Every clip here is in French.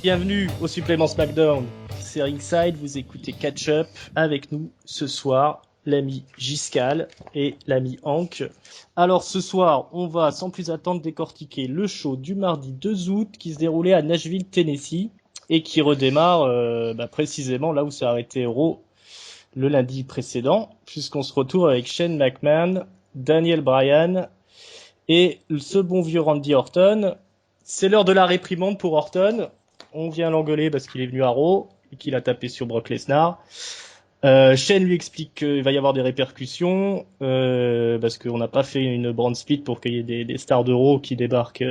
Bienvenue au supplément SmackDown. C'est Ringside, vous écoutez Catch Up avec nous ce soir, l'ami Giscal et l'ami Hank. Alors ce soir, on va sans plus attendre décortiquer le show du mardi 2 août qui se déroulait à Nashville, Tennessee et qui redémarre précisément là où s'est arrêté Raw le lundi précédent, puisqu'on se retrouve avec Shane McMahon, Daniel Bryan et ce bon vieux Randy Orton. C'est l'heure de la réprimande pour Orton. On vient l'engueuler parce qu'il est venu à Raw et qu'il a tapé sur Brock Lesnar. Shane lui explique qu'il va y avoir des répercussions parce qu'on n'a pas fait une brand split pour qu'il y ait des stars de Raw qui débarquent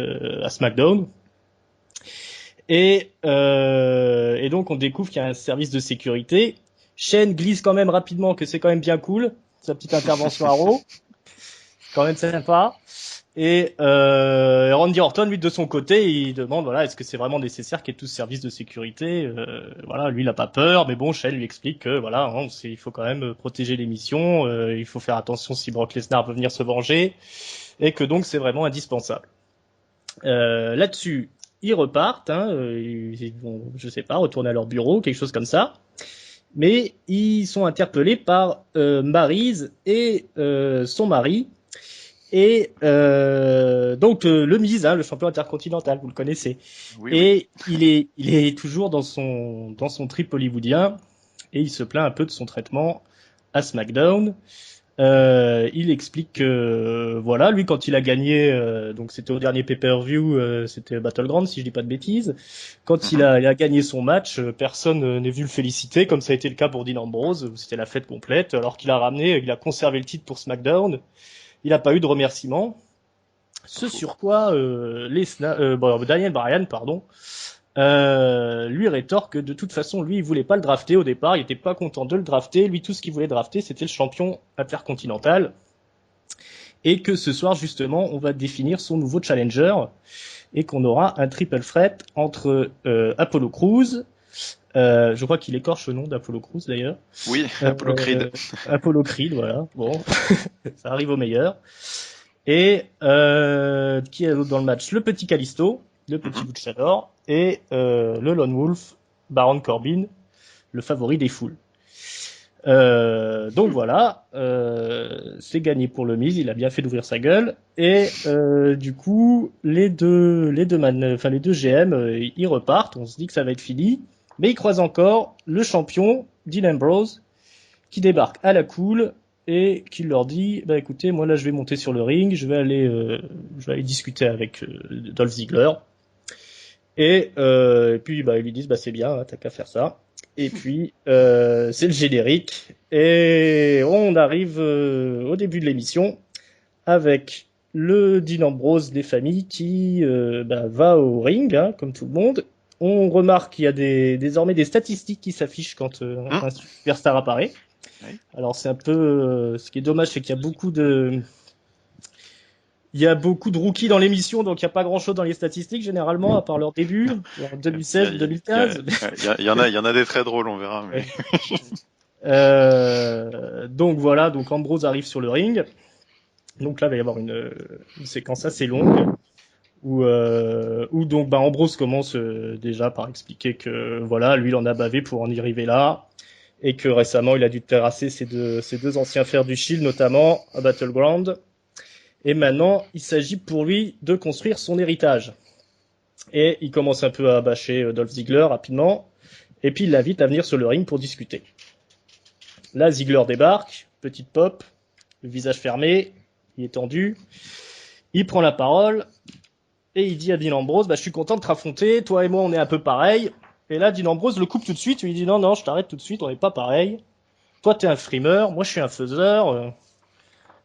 à SmackDown. Et donc on découvre qu'il y a un service de sécurité. Shane glisse quand même rapidement que c'est quand même bien cool, sa petite intervention à Raw. Quand même sympa. Et Randy Orton, lui, de son côté, il demande, voilà, est-ce que c'est vraiment nécessaire qu'il y ait tout ce service de sécurité Voilà, lui, il a pas peur, mais bon, Shane lui explique que, voilà, il faut quand même protéger l'émission, il faut faire attention si Brock Lesnar veut venir se venger, et que donc c'est vraiment indispensable. Là-dessus, ils repartent, ils vont, je sais pas, retourner à leur bureau, quelque chose comme ça. Mais ils sont interpellés par Maryse et son mari. Et donc le Miz, le champion intercontinental, vous le connaissez. Oui, et oui. il est toujours dans son trip hollywoodien et il se plaint un peu de son traitement à SmackDown. Il explique que voilà, lui quand il a gagné, donc c'était au dernier pay-per-view, c'était Battleground si je dis pas de bêtises. Quand il a gagné son match, personne n'est venu le féliciter, comme ça a été le cas pour Dean Ambrose. C'était la fête complète, alors qu'il a conservé le titre pour SmackDown. Il n'a pas eu de remerciements. Ce sur quoi Daniel Bryan, lui rétorque que de toute façon, lui, il voulait pas le drafter au départ, il était pas content de le drafter. Lui, tout ce qu'il voulait drafter, c'était le champion intercontinental. Et que ce soir, justement, on va définir son nouveau challenger et qu'on aura un triple threat entre Apollo Crews. Je crois qu'il écorche le nom d'Apollo Crews d'ailleurs. Oui, Apollo Creed. Apollo Creed, voilà. Bon, ça arrive au meilleur. Et qui est d'autre dans le match? Le petit Kalisto, le petit Luchador, et le Lone Wolf, Baron Corbin, le favori des foules. Donc voilà, c'est gagné pour le Miz, il a bien fait d'ouvrir sa gueule. Et du coup, les deux GM, ils repartent. On se dit que ça va être fini, mais ils croisent encore le champion, Dean Ambrose, qui débarque à la cool et qui leur dit, bah écoutez, moi là je vais monter sur le ring, je vais aller discuter avec Dolph Ziggler. Et puis bah ils lui disent, bah c'est bien, t'as qu'à faire ça. Et puis c'est le générique et on arrive au début de l'émission avec le Dean Ambrose des familles qui va au ring, comme tout le monde. On remarque qu'il y a désormais des statistiques qui s'affichent quand un superstar apparaît. Oui. Alors c'est un peu ce qui est dommage, c'est qu'il y a beaucoup de rookies dans l'émission, donc il n'y a pas grand chose dans les statistiques généralement, à part leur début, en 2016, 2015. Il y en a des très drôles, on verra. Mais... donc voilà, donc Ambrose arrive sur le ring. Donc là, il va y avoir une séquence assez longue où donc Ambrose commence déjà par expliquer que voilà, lui il en a bavé pour en y arriver là. Et que récemment, il a dû terrasser ses deux anciens fers du Shield, notamment à Battleground. Et maintenant, il s'agit pour lui de construire son héritage. Et il commence un peu à bâcher Dolph Ziggler rapidement. Et puis, il l'invite à venir sur le ring pour discuter. Là, Ziggler débarque, petite pop, le visage fermé, il est tendu. Il prend la parole et il dit à Dean Ambrose, je suis content de te raffronter, toi et moi, on est un peu pareil. Et là, Dean Ambrose le coupe tout de suite. Il lui dit non, je t'arrête tout de suite. On n'est pas pareil. Toi, t'es un frimeur. Moi, je suis un faiseur.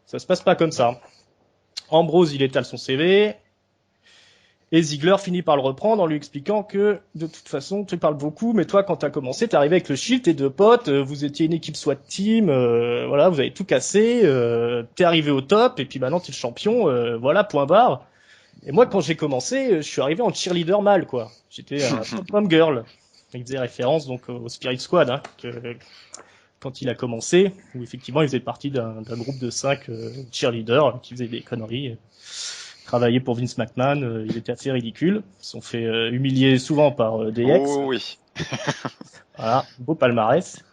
Ça se passe pas comme ça. Ambrose, il étale son CV. Et Ziggler finit par le reprendre en lui expliquant que, de toute façon, tu parles beaucoup, mais toi, quand t'as commencé, t'es arrivé avec le Shield, tes deux potes, vous étiez une équipe SWAT team, voilà, vous avez tout cassé, t'es arrivé au top, et puis maintenant, t'es le champion, voilà, point barre. Et moi, quand j'ai commencé, je suis arrivé en cheerleader mâle, quoi. J'étais un pom-pom girl. Il faisait référence donc au Spirit Squad, quand il a commencé, où effectivement il faisait partie d'un groupe de 5 cheerleaders qui faisaient des conneries travaillait pour Vince McMahon, il était assez ridicule. Ils se sont fait humilier souvent par DX. Oh oui. Voilà, beau palmarès.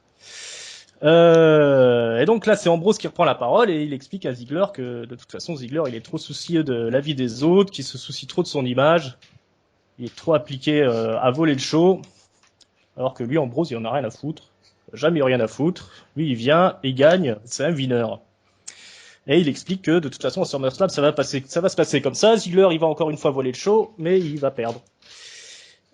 Et donc là, c'est Ambrose qui reprend la parole et il explique à Ziggler que de toute façon, Ziggler, il est trop soucieux de la vie des autres, qu'il se soucie trop de son image. Il est trop appliqué à voler le show. Alors que lui, Ambrose, il en a rien à foutre. Jamais rien à foutre. Lui, il vient, il gagne, c'est un winner. Et il explique que de toute façon, à SummerSlam, ça va se passer comme ça. Ziggler, il va encore une fois voler le show, mais il va perdre.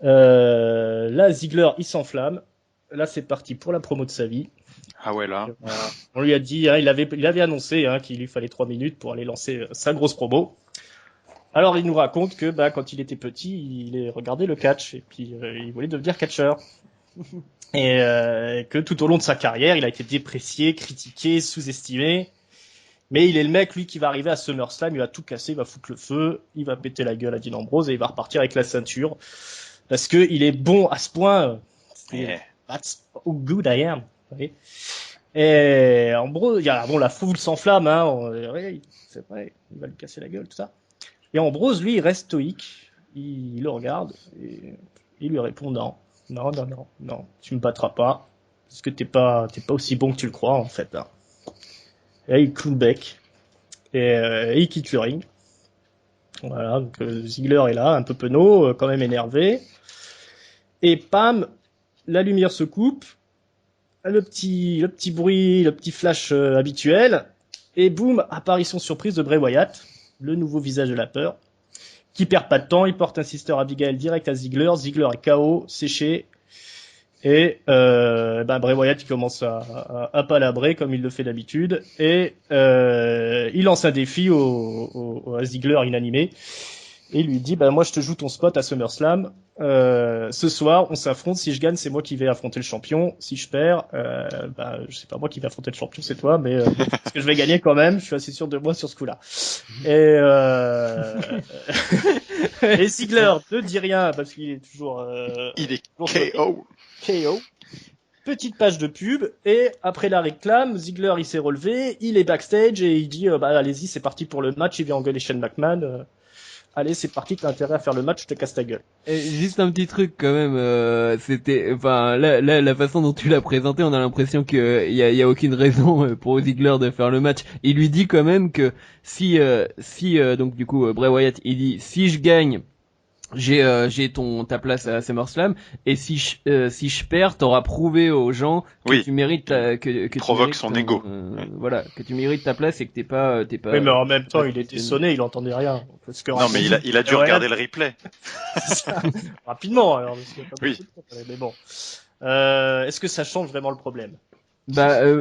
Là, Ziggler, il s'enflamme. Là, c'est parti pour la promo de sa vie. Ah ouais, là. On lui a dit, hein, il avait annoncé qu'il lui fallait 3 minutes pour aller lancer sa grosse promo. Alors, il nous raconte que quand il était petit, il regardait le catch et puis il voulait devenir catcheur. Et que tout au long de sa carrière, il a été déprécié, critiqué, sous-estimé. Mais il est le mec, lui, qui va arriver à SummerSlam, il va tout casser, il va foutre le feu, il va péter la gueule à Dean Ambrose et il va repartir avec la ceinture. Parce que il est bon à ce point. That's how good I am. Vous voyez. Et Ambrose, il y a la foule s'enflamme, hein. Oui, c'est vrai, il va lui casser la gueule, tout ça. Et Ambrose, lui, il reste stoïque. Il le regarde et il lui répond non, tu me battras pas parce que t'es pas aussi bon que tu le crois en fait. Hein. Et là, il cloue le bec et il quitte le ring. Voilà, donc Ziggler est là, un peu penaud, quand même énervé. Et pam, la lumière se coupe, le petit bruit, le petit flash habituel, et boum, apparition surprise de Bray Wyatt, le nouveau visage de la peur, qui perd pas de temps, il porte un Sister Abigail direct à Ziggler, Ziggler est KO, séché, et Bray Wyatt il commence à palabrer comme il le fait d'habitude, et il lance un défi à Ziggler inanimé, et il lui dit moi je te joue ton spot à SummerSlam, ce soir on s'affronte, si je gagne c'est moi qui vais affronter le champion, si je perds je sais pas moi qui vais affronter le champion, c'est toi, mais parce que je vais gagner quand même, je suis assez sûr de moi sur ce coup-là. Et et Ziggler ne dit rien parce qu'il est toujours il est KO. Petite page de pub, et après la réclame, Ziggler il s'est relevé, il est backstage et il dit allez-y, c'est parti pour le match, il vient engueuler Shane McMahon. Allez, c'est parti, t'as intérêt à faire le match, je te casse ta gueule. Et juste un petit truc quand même, la façon dont tu l'as présenté, on a l'impression que y a aucune raison pour Ziggler de faire le match. Il lui dit quand même que si donc du coup Bray Wyatt, il dit si je gagne, j'ai ta place à SummerSlam, et si je perds, t'auras prouvé aux gens que tu mérites que provoque son ego. Voilà, que tu mérites ta place et que t'es pas. Oui, mais en même temps, il était sonné, il entendait rien. Parce que non, mais il a dû regarder le replay. Rapidement, alors. Parce que oui. Mais bon. Est-ce que ça change vraiment le problème?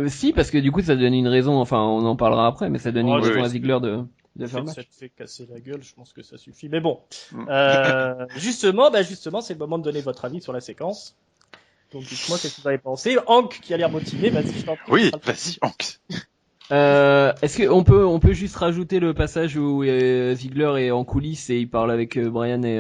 Si, parce que du coup, ça donne une raison. Enfin, on en parlera après, mais ça donne une raison à Ziggler de faire le match. Ça te fait casser la gueule, je pense que ça suffit. Mais bon, justement, c'est le moment de donner votre avis sur la séquence. Donc, dites-moi qu'est-ce que vous avez pensé. Hank, qui a l'air motivé, vas-y, je t'en prie. Oui, vas-y, Hank. Est-ce qu'on peut juste rajouter le passage où Ziggler est en coulisses et il parle avec Brian et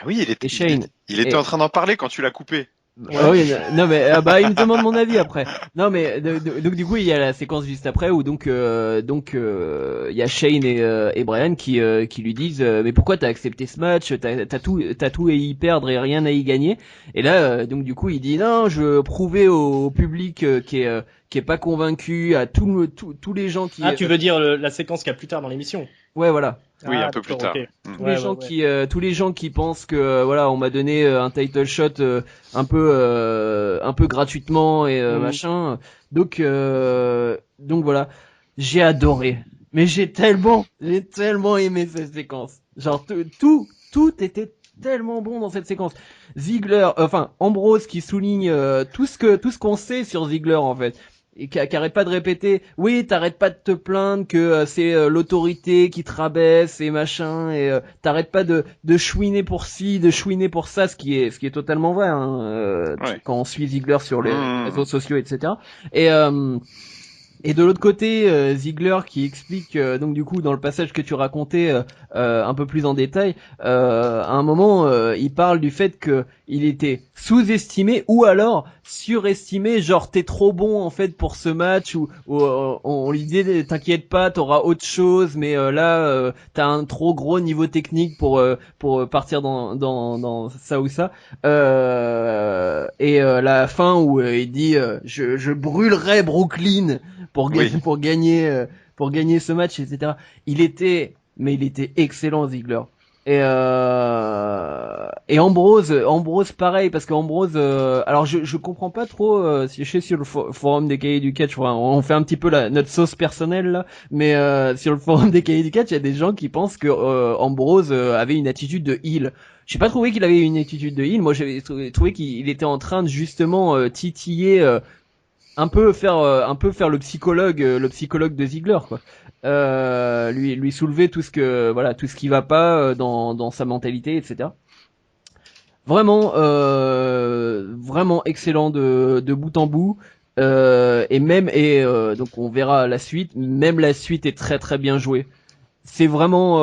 oui, et Shane. Il était en train d'en parler quand tu l'as coupé. Ouais. Oui, non mais il me demande mon avis après. Non mais donc du coup il y a la séquence juste après où donc il y a Shane et Brian qui lui disent mais pourquoi t'as accepté ce match, t'as tout à y perdre et rien à y gagner. Et là donc du coup il dit non, je veux prouver au public qui est pas convaincu, à tous les gens qui tu veux dire la séquence qu'il y a plus tard dans l'émission. Ouais, voilà. Oui, un peu plus tard. Okay. Tous les gens qui pensent que voilà, on m'a donné un title shot un peu gratuitement et machin. Donc voilà, j'ai adoré. Mais j'ai tellement aimé cette séquence. Genre tout était tellement bon dans cette séquence. Ziggler, Ambrose qui souligne tout ce qu'on sait sur Ziggler en fait. Et qui arrête pas de répéter, oui, t'arrêtes pas de te plaindre que c'est l'autorité qui te rabaisse et machin, et t'arrêtes pas de chouiner pour ci, de chouiner pour ça, ce qui est totalement vrai, hein, quand on suit Ziggler sur les réseaux sociaux, etc. Et Et de l'autre côté, Ziggler qui explique donc du coup dans le passage que tu racontais un peu plus en détail, à un moment il parle du fait que il était sous-estimé ou alors surestimé, genre t'es trop bon en fait pour ce match ou on lui dit t'inquiète pas t'auras autre chose mais là t'as un trop gros niveau technique pour partir dans ça ou ça la fin où il dit je brûlerai Brooklyn pour gagner ce match, etc. Il était excellent, Ziggler. Et Ambrose pareil, parce qu'Ambrose, alors je comprends pas trop, si je sais sur le forum des cahiers du catch, on fait un petit peu notre sauce personnelle là, mais sur le forum des cahiers du catch, il y a des gens qui pensent que Ambrose avait une attitude de heel. J'ai pas trouvé qu'il avait une attitude de heel. Moi, j'avais trouvé qu'il était en train de justement titiller un peu faire le psychologue de Ziggler quoi. Lui soulever tout ce qui va pas dans sa mentalité, etc. Vraiment excellent de bout en bout. Donc on verra la suite. Même la suite est très très bien jouée. C'est vraiment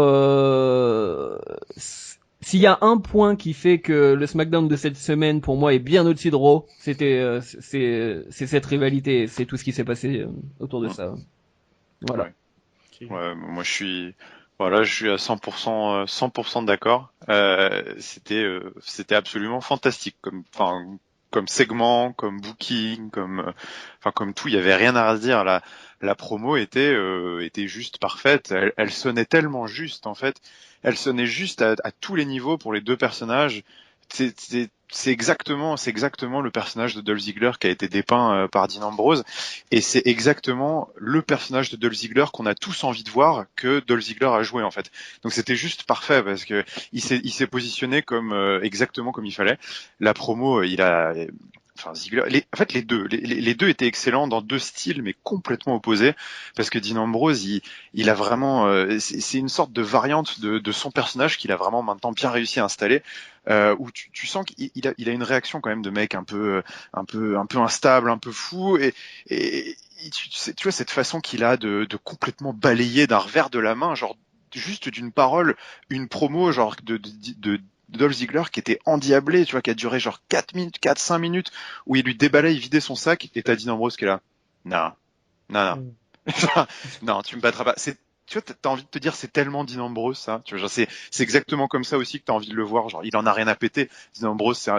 s'il y a un point qui fait que le SmackDown de cette semaine pour moi est bien au-dessus de Raw, c'est cette rivalité, c'est tout ce qui s'est passé autour de ça. Voilà. Ouais, moi je suis à 100% d'accord. C'était absolument fantastique comme segment, comme booking, comme tout, il y avait rien à dire. La promo était juste parfaite. Elle sonnait tellement juste en fait. Elle sonnait juste à tous les niveaux pour les deux personnages. C'est exactement le personnage de Dolph Ziggler qui a été dépeint par Dean Ambrose, et c'est exactement le personnage de Dolph Ziggler qu'on a tous envie de voir, que Dolph Ziggler a joué en fait. Donc c'était juste parfait parce que il s'est positionné comme exactement comme il fallait. La promo, Ziggler, les deux étaient excellents dans deux styles mais complètement opposés, parce que Dean Ambrose il a vraiment c'est une sorte de variante de son personnage qu'il a vraiment maintenant bien réussi à installer, où tu sens qu'il a une réaction quand même de mec un peu instable, un peu fou, et tu vois cette façon qu'il a de complètement balayer d'un revers de la main, genre juste d'une parole, une promo genre de Dolph Ziggler qui était endiablé, tu vois, qui a duré genre 5 minutes, où il lui déballait, il vidait son sac, et t'as Dean Ambrose qui est là. Non. Non, tu me battras pas. Tu vois, t'as envie de te dire, c'est tellement Dean Ambrose, ça. Tu vois, genre, c'est exactement comme ça aussi que t'as envie de le voir. Genre, il en a rien à péter. Dean Ambrose,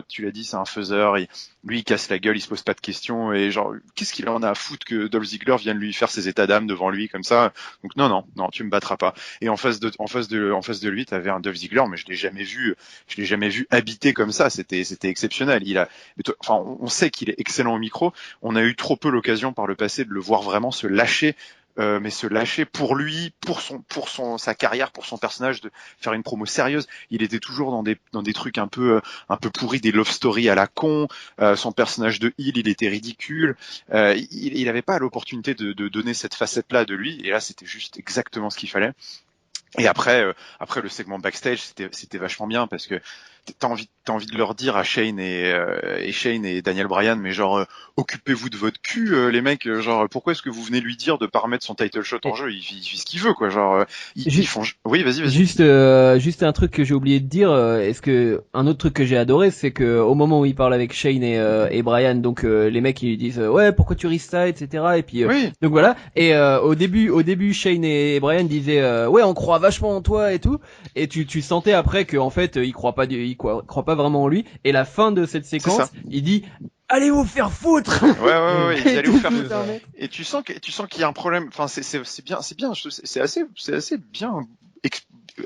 tu l'as dit, c'est un faiseur. Lui, il casse la gueule, il se pose pas de questions. Et genre, qu'est-ce qu'il en a à foutre que Dolph Ziggler vienne lui faire ses états d'âme devant lui, comme ça? Donc, non, tu me battras pas. Et en face de lui, t'avais un Dolph Ziggler, mais je l'ai jamais vu habiter comme ça. C'était exceptionnel. On sait qu'il est excellent au micro. On a eu trop peu l'occasion par le passé de le voir vraiment se lâcher, mais se lâcher pour lui, pour sa carrière, pour son personnage, de faire une promo sérieuse. Il était toujours dans des trucs un peu pourris, des love stories à la con. Son personnage de heel, il était ridicule. Il avait pas l'opportunité de donner cette facette-là de lui, et là c'était juste exactement ce qu'il fallait. Et après le segment backstage, c'était vachement bien, parce que t'as envie de leur dire à Shane et Daniel Bryan, mais genre occupez-vous de votre cul, les mecs, genre pourquoi est-ce que vous venez lui dire de pas remettre son title shot en jeu? Il fait ce qu'il veut, quoi, genre ils font. Oui, vas-y. Juste un truc que j'ai oublié de dire, un autre truc que j'ai adoré, c'est que au moment où il parle avec Shane et Bryan, donc les mecs ils lui disent ouais pourquoi tu risques ça, etc. Et puis oui. donc voilà. Et au début Shane et Bryan disaient ouais on croit vachement en toi et tout. Et tu sentais après que en fait il croit pas vraiment en lui. Et la fin de cette séquence, il dit allez vous faire foutre. Ouais, ils allaient vous faire foutre. Et tu sens qu'il y a un problème. Enfin, c'est bien, c'est assez bien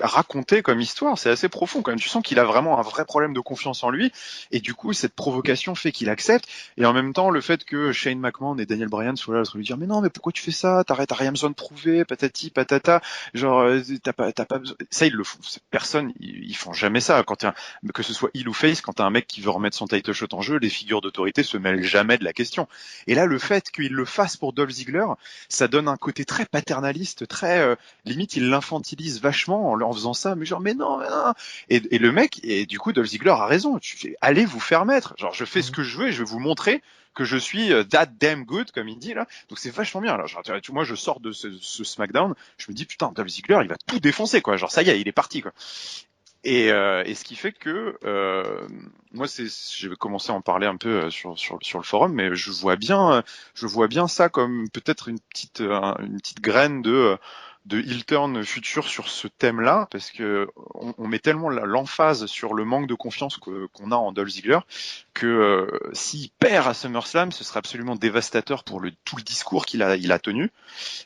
raconté comme histoire, c'est assez profond quand même. Tu sens qu'il a vraiment un vrai problème de confiance en lui, et du coup cette provocation fait qu'il accepte, et en même temps le fait que Shane McMahon et Daniel Bryan soient là à lui dire mais non, mais pourquoi tu fais ça, t'as rien besoin de prouver, patati patata, genre t'as pas besoin. Ça ils le font, personne, ils font jamais ça quand que ce soit heel ou face, quand t'as un mec qui veut remettre son title shot en jeu, les figures d'autorité se mêlent jamais de la question. Et là le fait qu'il le fasse pour Dolph Ziggler, ça donne un côté très paternaliste, très limite il l'infantilise vachement en faisant ça, mais genre mais non, et le mec, et du coup Dolph Ziggler a raison, tu fais allez vous faire mettre, genre je fais ce que je veux et je vais vous montrer que je suis that damn good comme il dit là, donc c'est vachement bien là. Genre, moi je sors de ce SmackDown, je me dis putain Dolph Ziggler il va tout défoncer quoi, genre ça y est il est parti quoi. Et ce qui fait que moi j'ai commencé à en parler un peu sur le forum, mais je vois bien ça comme peut-être une petite graine de heel turn futur sur ce thème-là, parce que on met tellement l'emphase sur le manque de confiance qu'on a en Dolph Ziggler que s'il perd à SummerSlam, ce serait absolument dévastateur pour tout le discours il a tenu.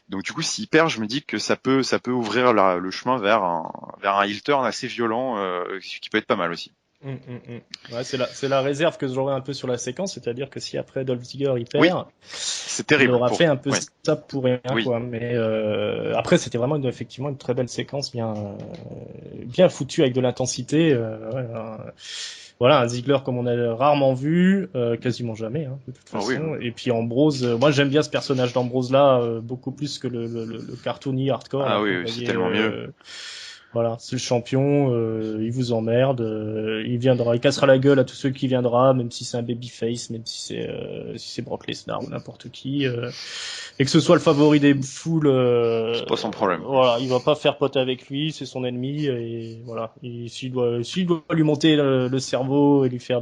Donc du coup, s'il perd, je me dis que ça peut ouvrir le chemin vers un heel turn assez violent, qui peut être pas mal aussi. Ouais, c'est la réserve que j'aurais un peu sur la séquence, c'est-à-dire que si après Dolph Ziggler il perd, c'est terrible. Il aura fait un peu ça pour rien, quoi. Mais après, c'était vraiment effectivement une très belle séquence, bien foutue avec de l'intensité. Voilà, un Ziggler comme on a rarement vu, quasiment jamais, de toute façon. Et puis Ambrose, moi j'aime bien ce personnage d'Ambrose là, beaucoup plus que le cartoony hardcore. Ah oui, c'est tellement mieux. Voilà, c'est le champion, il vous emmerde, il cassera la gueule à tous ceux qui viendra, même si c'est un babyface, même si c'est Brock Lesnar ou n'importe qui, et que ce soit le favori des foules, c'est pas son problème. Voilà, il va pas faire pote avec lui, c'est son ennemi, et voilà, s'il doit lui monter le cerveau et lui faire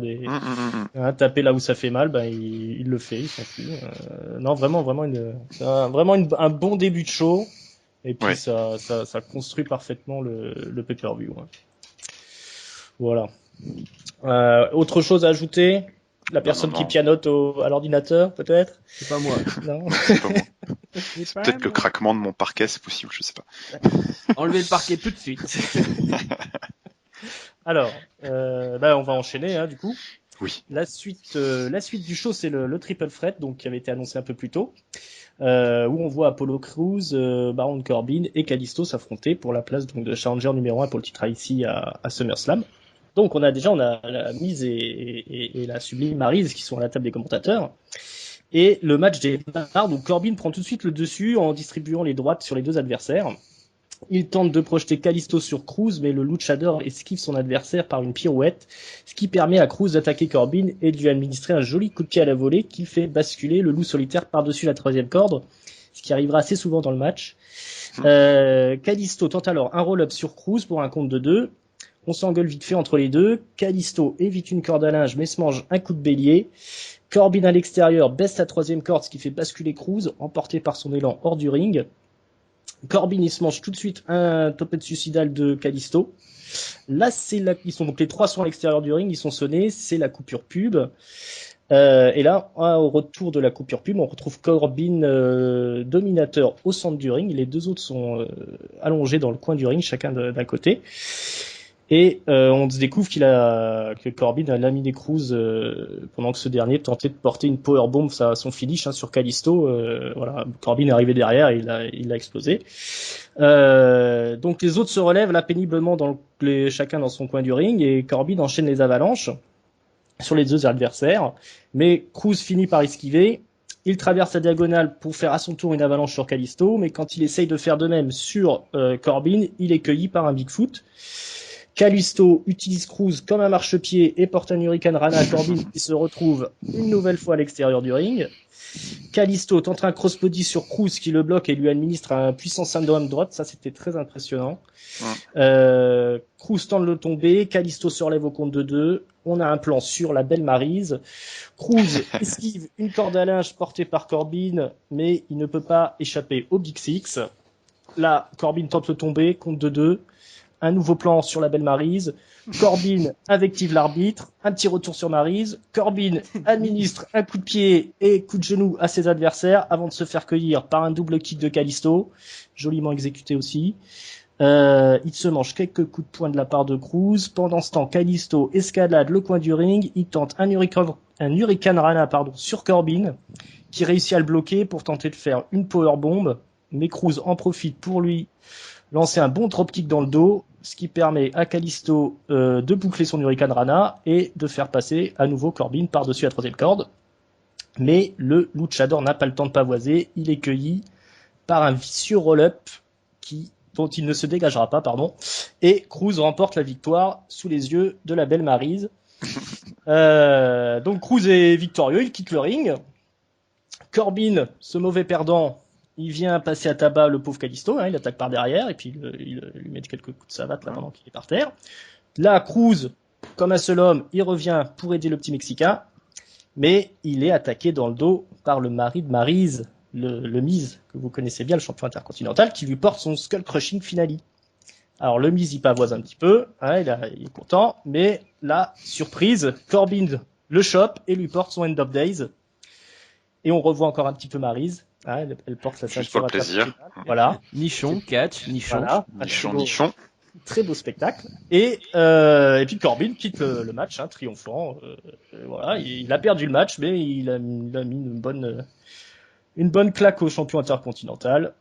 taper là où ça fait mal, il le fait, il s'en fout. Non, vraiment un bon début de show. Et puis ça construit parfaitement le pay-per-view. Voilà. Autre chose à ajouter? La personne qui pianote à l'ordinateur, peut-être? C'est pas moi. Non. C'est pas moi. C'est peut-être le craquement de mon parquet, c'est possible, je sais pas. Enlevez le parquet tout de suite. Alors, on va enchaîner, du coup. Oui. La suite du show, c'est le Triple Threat, donc qui avait été annoncé un peu plus tôt. Où on voit Apollo Crews, Baron Corbin et Kalisto s'affronter pour la place donc de challenger numéro 1 pour le titre IC à SummerSlam. Donc on a la Miz et la Sublime Maryse qui sont à la table des commentateurs. Et le match démarre, donc Corbin prend tout de suite le dessus en distribuant les droites sur les deux adversaires. Il tente de projeter Kalisto sur Crews, mais le luchador esquive son adversaire par une pirouette, ce qui permet à Crews d'attaquer Corbin et de lui administrer un joli coup de pied à la volée qui fait basculer le loup solitaire par-dessus la troisième corde, ce qui arrivera assez souvent dans le match. Kalisto tente alors un roll-up sur Crews pour un compte de 2. On s'engueule vite fait entre les deux. Kalisto évite une corde à linge mais se mange un coup de bélier. Corbin à l'extérieur baisse la troisième corde, ce qui fait basculer Crews, emporté par son élan hors du ring. Corbin, il se mange tout de suite un topette suicidal de Kalisto. Là, ils sont donc les trois sont à l'extérieur du ring, ils sont sonnés, c'est la coupure pub. Et là, au retour de la coupure pub, on retrouve Corbin dominateur au centre du ring. Les deux autres sont allongés dans le coin du ring, chacun d'un côté. Et on se découvre que Corbin a laminé Crews pendant que ce dernier tentait de porter une powerbomb à son finish sur Kalisto. Voilà, Corbin est arrivé derrière et il a explosé. Donc les autres se relèvent là péniblement chacun dans son coin du ring et Corbin enchaîne les avalanches sur les deux adversaires. Mais Crews finit par esquiver. Il traverse la diagonale pour faire à son tour une avalanche sur Kalisto, mais quand il essaye de faire de même sur Corbin, il est cueilli par un Bigfoot. Kalisto utilise Crews comme un marchepied et porte un Hurricane Rana à Corbin qui se retrouve une nouvelle fois à l'extérieur du ring. Kalisto tente un crossbody sur Crews qui le bloque et lui administre un puissant syndrome droite. Ça, c'était très impressionnant. Crews tente de le tomber. Kalisto se relève au compte de 2. On a un plan sur la belle Maryse. Crews esquive une corde à linge portée par Corbin, mais il ne peut pas échapper au Big Six. Là, Corbin tente de le tomber, compte de 2. Un nouveau plan sur la belle Maryse. Corbin invective l'arbitre. Un petit retour sur Maryse. Corbin administre un coup de pied et coup de genou à ses adversaires avant de se faire cueillir par un double kick de Kalisto. Joliment exécuté aussi. Il se mange quelques coups de poing de la part de Crews. Pendant ce temps, Kalisto escalade le coin du ring. Il tente un Hurricane Rana sur Corbin, qui réussit à le bloquer pour tenter de faire une powerbomb. Mais Crews en profite pour lui lancer un bon dropkick dans le dos, ce qui permet à Kalisto de boucler son Hurricane Rana et de faire passer à nouveau Corbin par-dessus la troisième corde. Mais le luchador n'a pas le temps de pavoiser, il est cueilli par un vicieux roll-up qui dont il ne se dégagera pas, pardon. Et Cruz remporte la victoire sous les yeux de la belle Maryse. Donc Cruz est victorieux, il quitte le ring. Corbin, ce mauvais perdant, il vient passer à tabac le pauvre Kalisto, il attaque par derrière et puis il lui met quelques coups de savate là pendant qu'il est par terre. Là, Cruz, comme un seul homme, il revient pour aider le petit Mexicain, mais il est attaqué dans le dos par le mari de Maryse, le Miz, que vous connaissez bien, le champion intercontinental, qui lui porte son Skull Crushing Finale. Alors le Miz, il pavoise un petit peu, il est content, mais là, surprise, Corbin le chope et lui porte son End of Days. Et on revoit encore un petit peu Maryse. Elle porte la juste pour le plaisir. Voilà. Nichon, catch, nichon. Voilà. Nichon. Très beau spectacle. Et puis Corbin quitte le match, triomphant. Voilà. Il a perdu le match, mais il a mis une bonne claque au champion intercontinental.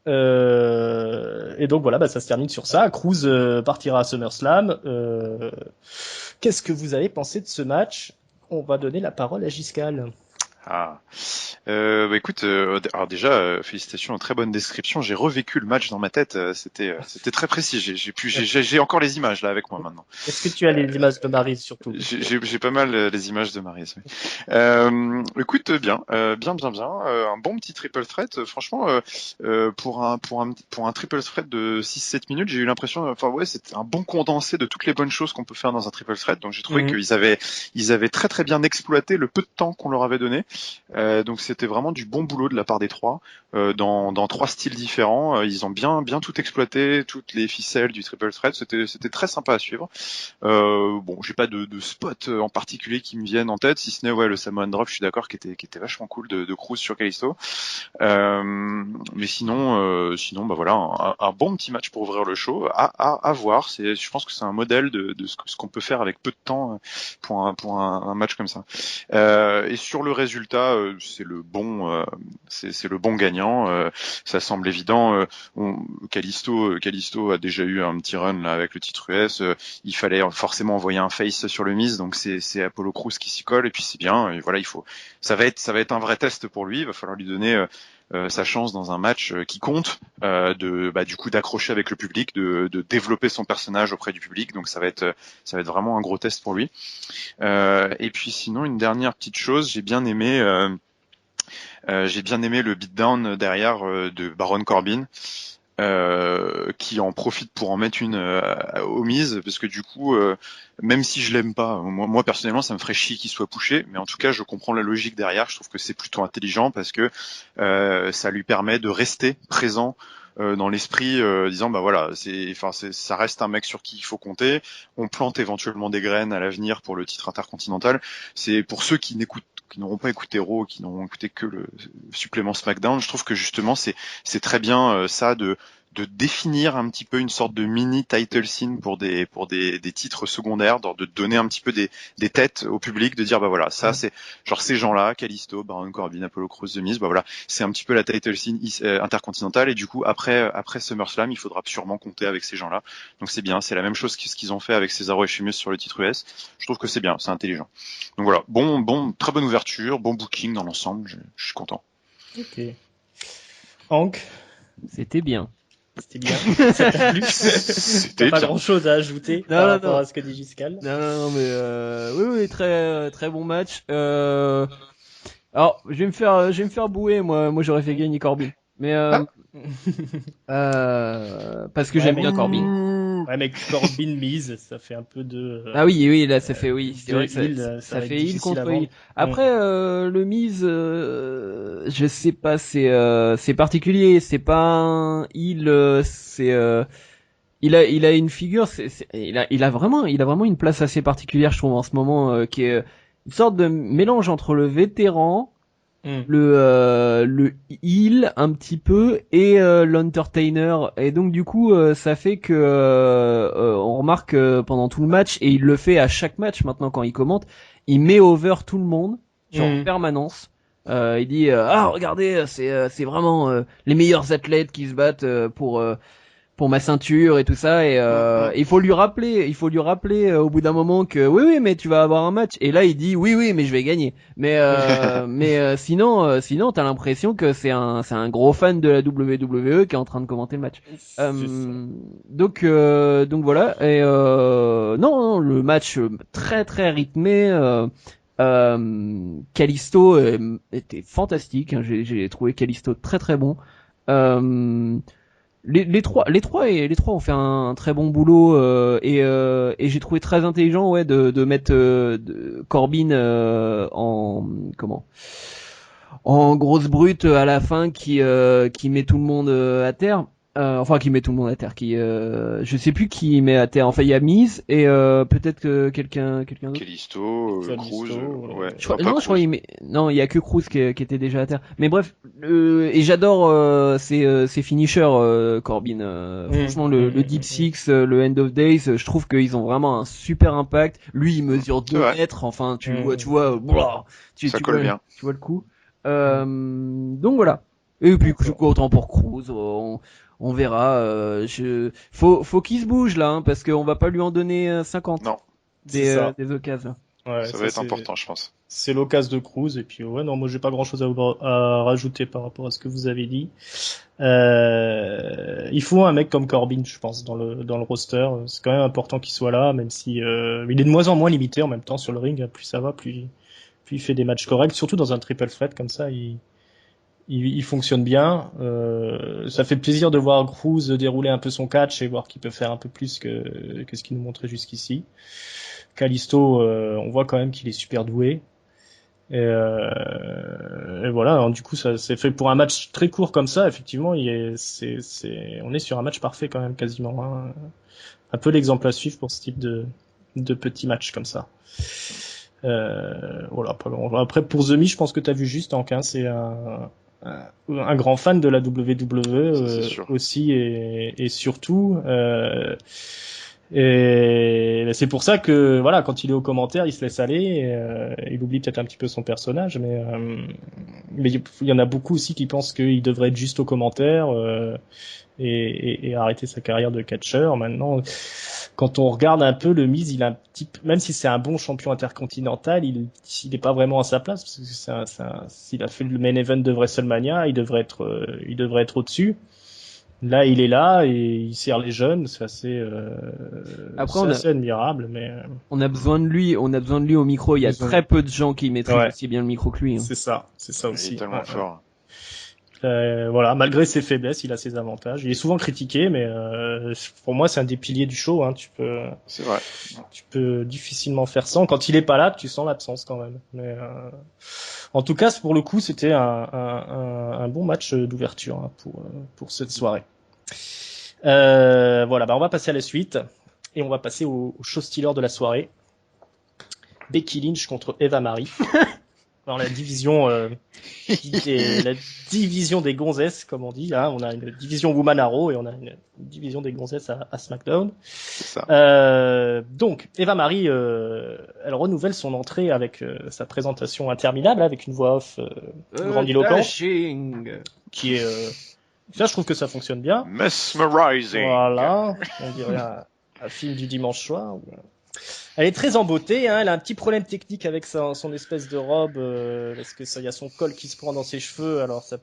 Et donc voilà, ça se termine sur ça. Cruz partira à SummerSlam. Qu'est-ce que vous avez pensé de ce match? On va donner la parole à Giscal. Écoute, alors déjà, félicitations, très bonne description. J'ai revécu le match dans ma tête. C'était très précis. J'ai encore les images là avec moi maintenant. Est-ce que tu as les images de Maryse surtout? J'ai pas mal les images de Maryse. Oui. Écoute, bien. Un bon petit triple threat. Franchement, pour un triple threat de 6-7 minutes, j'ai eu l'impression, c'était un bon condensé de toutes les bonnes choses qu'on peut faire dans un triple threat. Donc j'ai trouvé qu'ils avaient très très bien exploité le peu de temps qu'on leur avait donné. Donc c'était vraiment du bon boulot de la part des trois dans trois styles différents. Ils ont bien tout exploité, toutes les ficelles du triple threat. C'était très sympa à suivre. J'ai pas de spot en particulier qui me viennent en tête, si ce n'est le Samoan Drop. Je suis d'accord, qui était vachement cool de Cruz sur Kalisto. Mais sinon voilà, un bon petit match pour ouvrir le show. À voir. Je pense que c'est un modèle de ce qu'on peut faire avec peu de temps pour un match comme ça. Et sur le résultat, c'est le bon gagnant. Ça semble évident. Kalisto a déjà eu un petit run là avec le titre US. Il fallait forcément envoyer un face sur le Miz, donc c'est Apollo Crews qui s'y colle et puis c'est bien. Et voilà, ça va être un vrai test pour lui. Il va falloir lui donner sa chance dans un match qui compte, du coup d'accrocher avec le public, de développer son personnage auprès du public. Donc ça va être vraiment un gros test pour lui. Et puis sinon, une dernière petite chose, j'ai bien aimé le beatdown derrière de Baron Corbin. Qui en profite pour en mettre une au Miz, parce que du coup, même si je l'aime pas, moi personnellement, ça me ferait chier qu'il soit pushé, mais en tout cas, je comprends la logique derrière. Je trouve que c'est plutôt intelligent parce que ça lui permet de rester présent dans l'esprit, disant ça reste un mec sur qui il faut compter. On plante éventuellement des graines à l'avenir pour le titre intercontinental. C'est pour ceux qui n'auront pas écouté Raw, qui n'auront écouté que le supplément SmackDown. Je trouve que justement c'est très bien ça de définir un petit peu une sorte de mini title scene pour des titres secondaires, de donner un petit peu des têtes au public, de dire ça c'est genre ces gens-là, Kalisto, Baron Corbin, Apollo Crews, The Miz, c'est un petit peu la title scene intercontinentale, et du coup après SummerSlam, il faudra sûrement compter avec ces gens-là. Donc c'est bien, c'est la même chose que ce qu'ils ont fait avec Cesaro et Sheamus sur le titre US. Je trouve que c'est bien, c'est intelligent. Donc voilà, très bonne ouverture, bon booking dans l'ensemble, je suis content. Ok. Hank, c'était bien. C'était bien. Ça t'a plu? T'as pas grand chose à ajouter par rapport à ce que dit Giscal? Non, mais oui, très très bon match. Alors, je vais me faire bouer, moi j'aurais fait gagner Corbin. Mais parce que j'aime bien Corbin. Ouais, mais Corbin Miz, ça fait un peu de. Ah oui, là ça fait c'est vrai que ça fait heal contre heal. Après le Miz, je sais pas, c'est particulier, c'est pas un heal, il a une figure, il a vraiment une place assez particulière, je trouve, en ce moment, qui est une sorte de mélange entre le vétéran, le heel un petit peu et l'entertainer, et donc du coup ça fait que on remarque pendant tout le match, et il le fait à chaque match maintenant quand il commente, il met over tout le monde en permanence. Il dit regardez, c'est vraiment les meilleurs athlètes qui se battent pour pour ma ceinture et tout ça, et il faut lui rappeler au bout d'un moment que oui mais tu vas avoir un match, et là il dit oui mais je vais gagner, mais sinon t'as l'impression que c'est un gros fan de la WWE qui est en train de commenter le match. Donc voilà, et non, le match très très rythmé. Kalisto était fantastique, hein, j'ai trouvé Kalisto très très bon. Les trois ont fait un très bon boulot, et j'ai trouvé très intelligent de mettre Corbin en grosse brute à la fin qui met tout le monde à terre. Qui met tout le monde à terre, je sais plus qui met à terre. Enfin, il y a Miz et peut-être que quelqu'un d'autre. Kalisto, Cruz, ouais. Je crois il y a que Cruz qui était déjà à terre. Mais bref, et j'adore ces finishers, Corbin. Franchement, le Deep Six, le End of Days, je trouve qu'ils ont vraiment un super impact. Lui, il mesure 2 mètres. Enfin, tu vois, tu vois le coup. Donc voilà. Et puis je suis content pour Cruz. On verra. Faut qu'il se bouge là, hein, parce qu'on va pas lui en donner 50. Non. Des occasions. Ouais, ça va être important, je pense. C'est l'occasion de Cruz, et puis ouais, non, moi j'ai pas grand chose à rajouter par rapport à ce que vous avez dit. Il faut un mec comme Corbin, je pense, dans le roster. C'est quand même important qu'il soit là, même si il est de moins en moins limité en même temps sur le ring. Plus ça va, plus il fait des matchs corrects, surtout dans un triple threat comme ça. Il fonctionne bien. Ça fait plaisir de voir Cruz dérouler un peu son catch et voir qu'il peut faire un peu plus que ce qu'il nous montrait jusqu'ici. Kalisto, on voit quand même qu'il est super doué. Et voilà. Alors, du coup, ça c'est fait pour un match très court comme ça. Effectivement, on est sur un match parfait quand même quasiment. Hein. Un peu l'exemple à suivre pour ce type de petits matchs comme ça. Voilà. Après, pour The Miz, je pense que t'as vu juste en 15, c'est un grand fan de la WWE aussi, et surtout et c'est pour ça que voilà, quand il est aux commentaires, il se laisse aller, il oublie peut-être un petit peu son personnage, mais il y en a beaucoup aussi qui pensent qu'il devrait être juste aux commentaires, et arrêter sa carrière de catcheur. Maintenant, quand on regarde un peu le Miz, il a même si c'est un bon champion intercontinental, il est pas vraiment à sa place, parce que s'il a fait le main event de WrestleMania, il devrait être au-dessus. Là, il est là et il sert les jeunes, c'est assez admirable, mais on a besoin de lui au micro. Il y a très peu de gens qui maîtrisent aussi bien le micro que lui. Hein. C'est ça aussi. Il est tellement fort. Voilà, malgré ses faiblesses, il a ses avantages. Il est souvent critiqué, mais pour moi, c'est un des piliers du show. Hein. C'est vrai. Tu peux difficilement faire sans. Quand il est pas là, tu sens l'absence quand même. Mais en tout cas, pour le coup, c'était un bon match d'ouverture, hein, pour cette soirée. Voilà, on va passer à la suite et on va passer au show stealer de la soirée. Becky Lynch contre Eva Marie. Dans la division la division des gonzesses, comme on dit. Hein. On a une division Woman à Raw et on a une division des gonzesses à SmackDown. C'est ça. Donc, Eva Marie, elle renouvelle son entrée avec sa présentation interminable, avec une voix off grandiloquente, qui est... ça, je trouve que ça fonctionne bien. Mesmerizing. Voilà, on dirait un film du dimanche soir. Elle est très embêtée, hein. Elle a un petit problème technique avec son espèce de robe, parce que ça, y a son col qui se prend dans ses cheveux, alors ça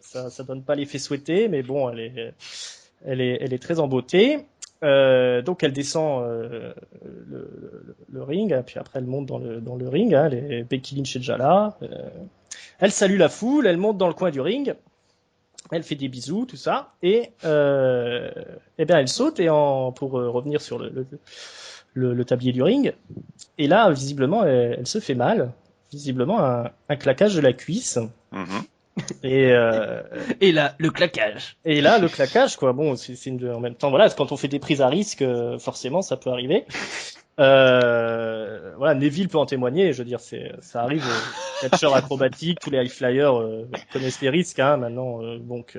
donne pas l'effet souhaité, mais bon, elle est très embêtée. Donc elle descend le ring, puis après elle monte dans le ring, hein. Becky Lynch est déjà là. Elle salue la foule, elle monte dans le coin du ring. Elle fait des bisous, tout ça, et bien elle saute pour revenir sur le tablier du ring. Et là, visiblement, elle se fait mal. Visiblement, un claquage de la cuisse. Mm-hmm. Et là, le claquage. Et là, le claquage, quoi. Bon, en même temps, voilà, quand on fait des prises à risque, forcément, ça peut arriver. Voilà, Neville peut en témoigner. Je veux dire, ça arrive aux catcheurs acrobatiques, tous les high flyers connaissent les risques, hein, maintenant. Donc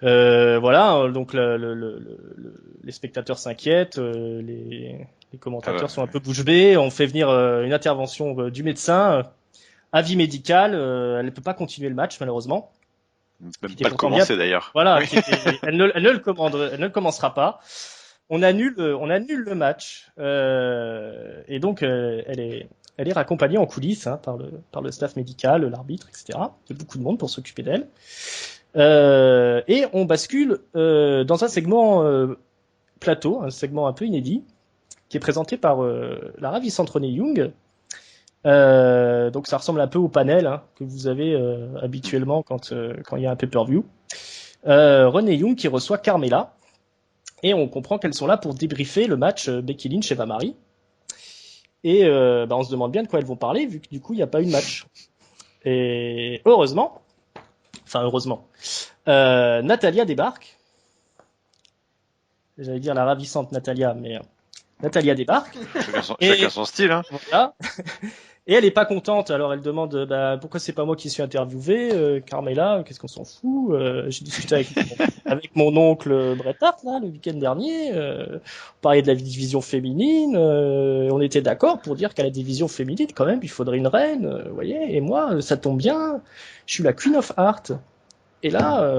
voilà, donc les spectateurs s'inquiètent, les commentateurs sont un peu bouche bée. On fait venir une intervention du médecin, avis médical. Elle ne peut pas continuer le match malheureusement. Même Qui était pas de pourtant commencer d'ailleurs. Voilà, Oui. elle ne le commencera pas. On annule le match et donc elle est raccompagnée en coulisses par le staff médical, l'arbitre, etc. Il y a beaucoup de monde pour s'occuper d'elle. Et on bascule dans un segment plateau, un segment un peu inédit, qui est présenté par la ravissante Renée Young. Donc ça ressemble un peu au panel que vous avez habituellement quand il y a un pay-per-view. Renée Young qui reçoit Carmella. Et on comprend qu'elles sont là pour débriefer le match Becky Lynch et Eva Marie. Et on se demande bien de quoi elles vont parler, vu que du coup, il n'y a pas eu de match. Et heureusement, Natalia débarque. J'allais dire la ravissante Natalia, mais Natalia débarque. Chacun son style, hein. Voilà. Et elle est pas contente, alors elle demande pourquoi c'est pas moi qui suis interviewée, Carmella, qu'est-ce qu'on s'en fout. J'ai discuté avec mon oncle Bret Hart là, le week-end dernier, on parlait de la division féminine, on était d'accord pour dire qu'à la division féminine quand même il faudrait une reine, vous voyez, et moi ça tombe bien, je suis la Queen of Heart. Et là,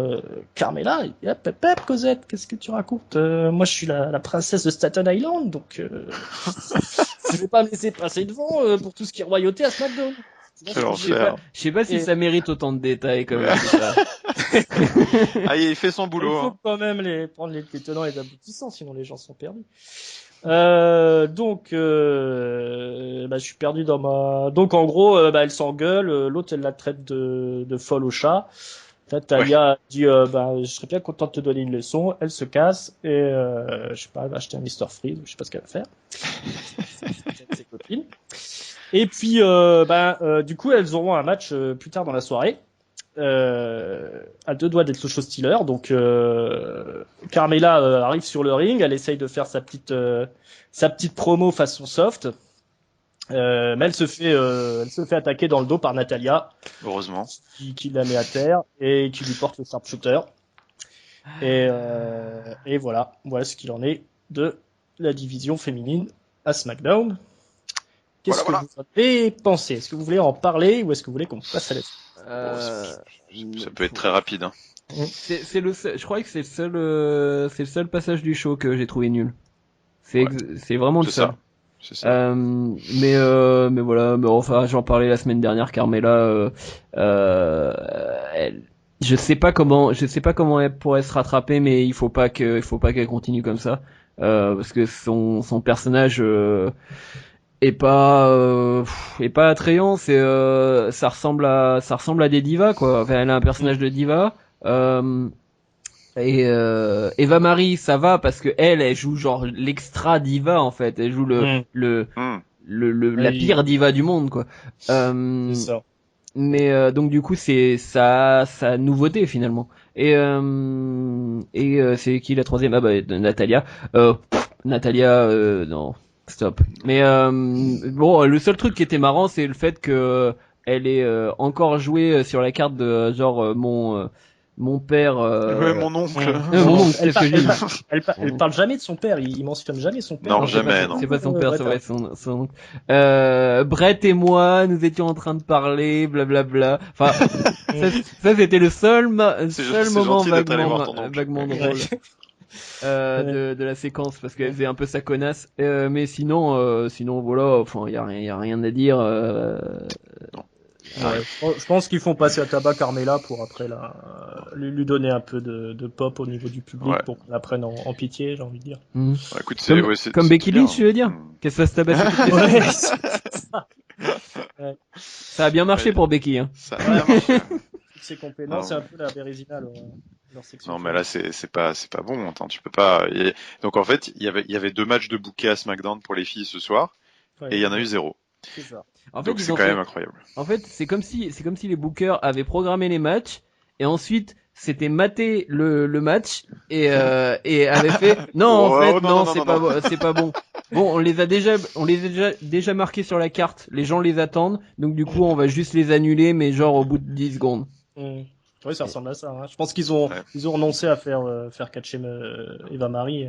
Carmella, hop, Cosette, qu'est-ce que tu racontes? Moi, je suis la princesse de Staten Island, donc je vais pas me laisser passer devant pour tout ce qui est royauté à SmackDown. Quel enfer. Je sais pas si Et- ça mérite autant de détails quand même. C'est ça. Ah, il fait son Il boulot. faut Hein. quand même prendre les tenants et les aboutissants, sinon les gens sont perdus. Je suis perdu dans ma. Donc en gros, elle s'engueule, l'autre elle la traite de folle au chat. Natalia dit je serais bien content de te donner une leçon. Elle se casse et je sais pas, elle va acheter un Mr Freeze, je sais pas ce qu'elle va faire. C'est ses copines. Et puis du coup elles auront un match plus tard dans la soirée. À deux doigts d'être le show stealer. Donc Carmella arrive sur le ring, elle essaye de faire sa petite promo façon soft. Mais elle se fait attaquer dans le dos par Natalia, Heureusement. qui la met à terre et qui lui porte le sharpshooter. Et voilà ce qu'il en est de la division féminine à SmackDown. Qu'est-ce que vous avez pensé? Est-ce que vous voulez en parler ou est-ce que vous voulez qu'on passe à la suite? Ça peut être très rapide. Hein. C'est le seul, je crois que c'est le seul passage du show que j'ai trouvé nul. C'est vraiment le seul. C'est ça. Mais voilà, mais enfin j'en parlais la semaine dernière. Carmella, je sais pas comment elle pourrait se rattraper, mais il faut pas qu'elle continue comme ça, parce que son personnage est pas attrayant. Ça ressemble à des divas quoi. Enfin, elle a un personnage de diva. Et Eva Marie, ça va parce que elle joue genre l'extra diva en fait. Elle joue la pire diva du monde quoi. C'est ça. Mais donc du coup c'est sa nouveauté finalement. Et c'est qui la troisième? Natalia. Natalia, non, stop. Mais bon, le seul truc qui était marrant, c'est le fait que elle est encore jouée sur la carte de genre mon père. Mon oncle. Mon oncle, c'est ce que j'ai dit. Elle parle jamais de son père. Il mentionne jamais son père. Non, jamais. C'est pas son père, c'est vrai, son oncle. Brett et moi, nous étions en train de parler, blablabla. Enfin, ça c'était le seul moment vaguement drôle. De la séquence parce qu'elle faisait un peu sa connasse, mais sinon voilà, enfin y a rien à dire. Je pense qu'ils font passer à tabac Carmella pour après lui donner un peu de pop au niveau du public pour qu'on la prenne en pitié, j'ai envie de dire. Écoute, comme Becky Lynch, tu veux dire qu'elle se fasse tabasser ça a bien marché pour Becky, hein. Ça a bien marché. C'est complément, c'est un peu la Bérésina leur section. Non mais là c'est pas bon. Attends, tu peux pas. Donc en fait il y avait 2 matchs de bouquet à SmackDown pour les filles ce soir et il y en a eu 0. C'est ça. Donc c'est quand même incroyable. En fait c'est comme si les bookers avaient programmé les matchs et ensuite c'était maté le match et avait fait c'est pas bon. Bon, on les a déjà marqués sur la carte, les gens les attendent, donc du coup on va juste les annuler mais genre au bout de 10 secondes. Oui, ça ressemble à ça. Hein. Je pense qu'ils ont renoncé à faire catcher Eva Marie.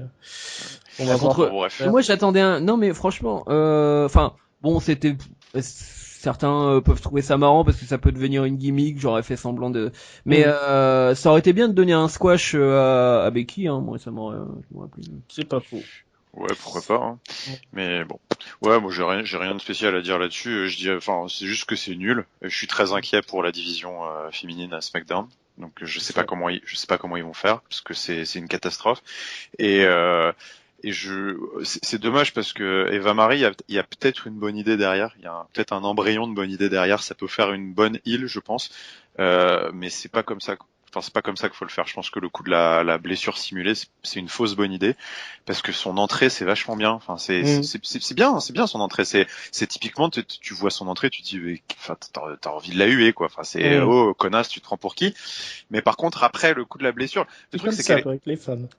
On va voir. Moi, j'attendais non, mais franchement, enfin, bon, c'était certains peuvent trouver ça marrant parce que ça peut devenir une gimmick. J'aurais fait semblant de, mais ça aurait été bien de donner un squash à Becky. Hein. Moi, ça m'aurait plu. C'est pas faux. Ouais, pourquoi pas. Hein. Mais bon, ouais, moi j'ai rien de spécial à dire là-dessus. Je dis, enfin, c'est juste que c'est nul. Je suis très inquiet pour la division féminine à SmackDown. Donc je sais pas comment ils vont faire parce que c'est une catastrophe. Et c'est dommage parce que Eva Marie, il y a peut-être une bonne idée derrière. Il y a peut-être un embryon de bonne idée derrière. Ça peut faire une bonne heel, je pense. Mais c'est pas comme ça. Enfin, c'est pas comme ça qu'il faut le faire. Je pense que le coup de la blessure simulée, c'est une fausse bonne idée parce que son entrée, c'est vachement bien. Enfin, c'est bien son entrée. C'est typiquement, tu vois son entrée, tu te dis, enfin, t'as envie de la huer, quoi. Enfin, c'est oh connasse, tu te prends pour qui? Mais par contre, après le coup de la blessure, le truc c'est qu'elle avec les femmes.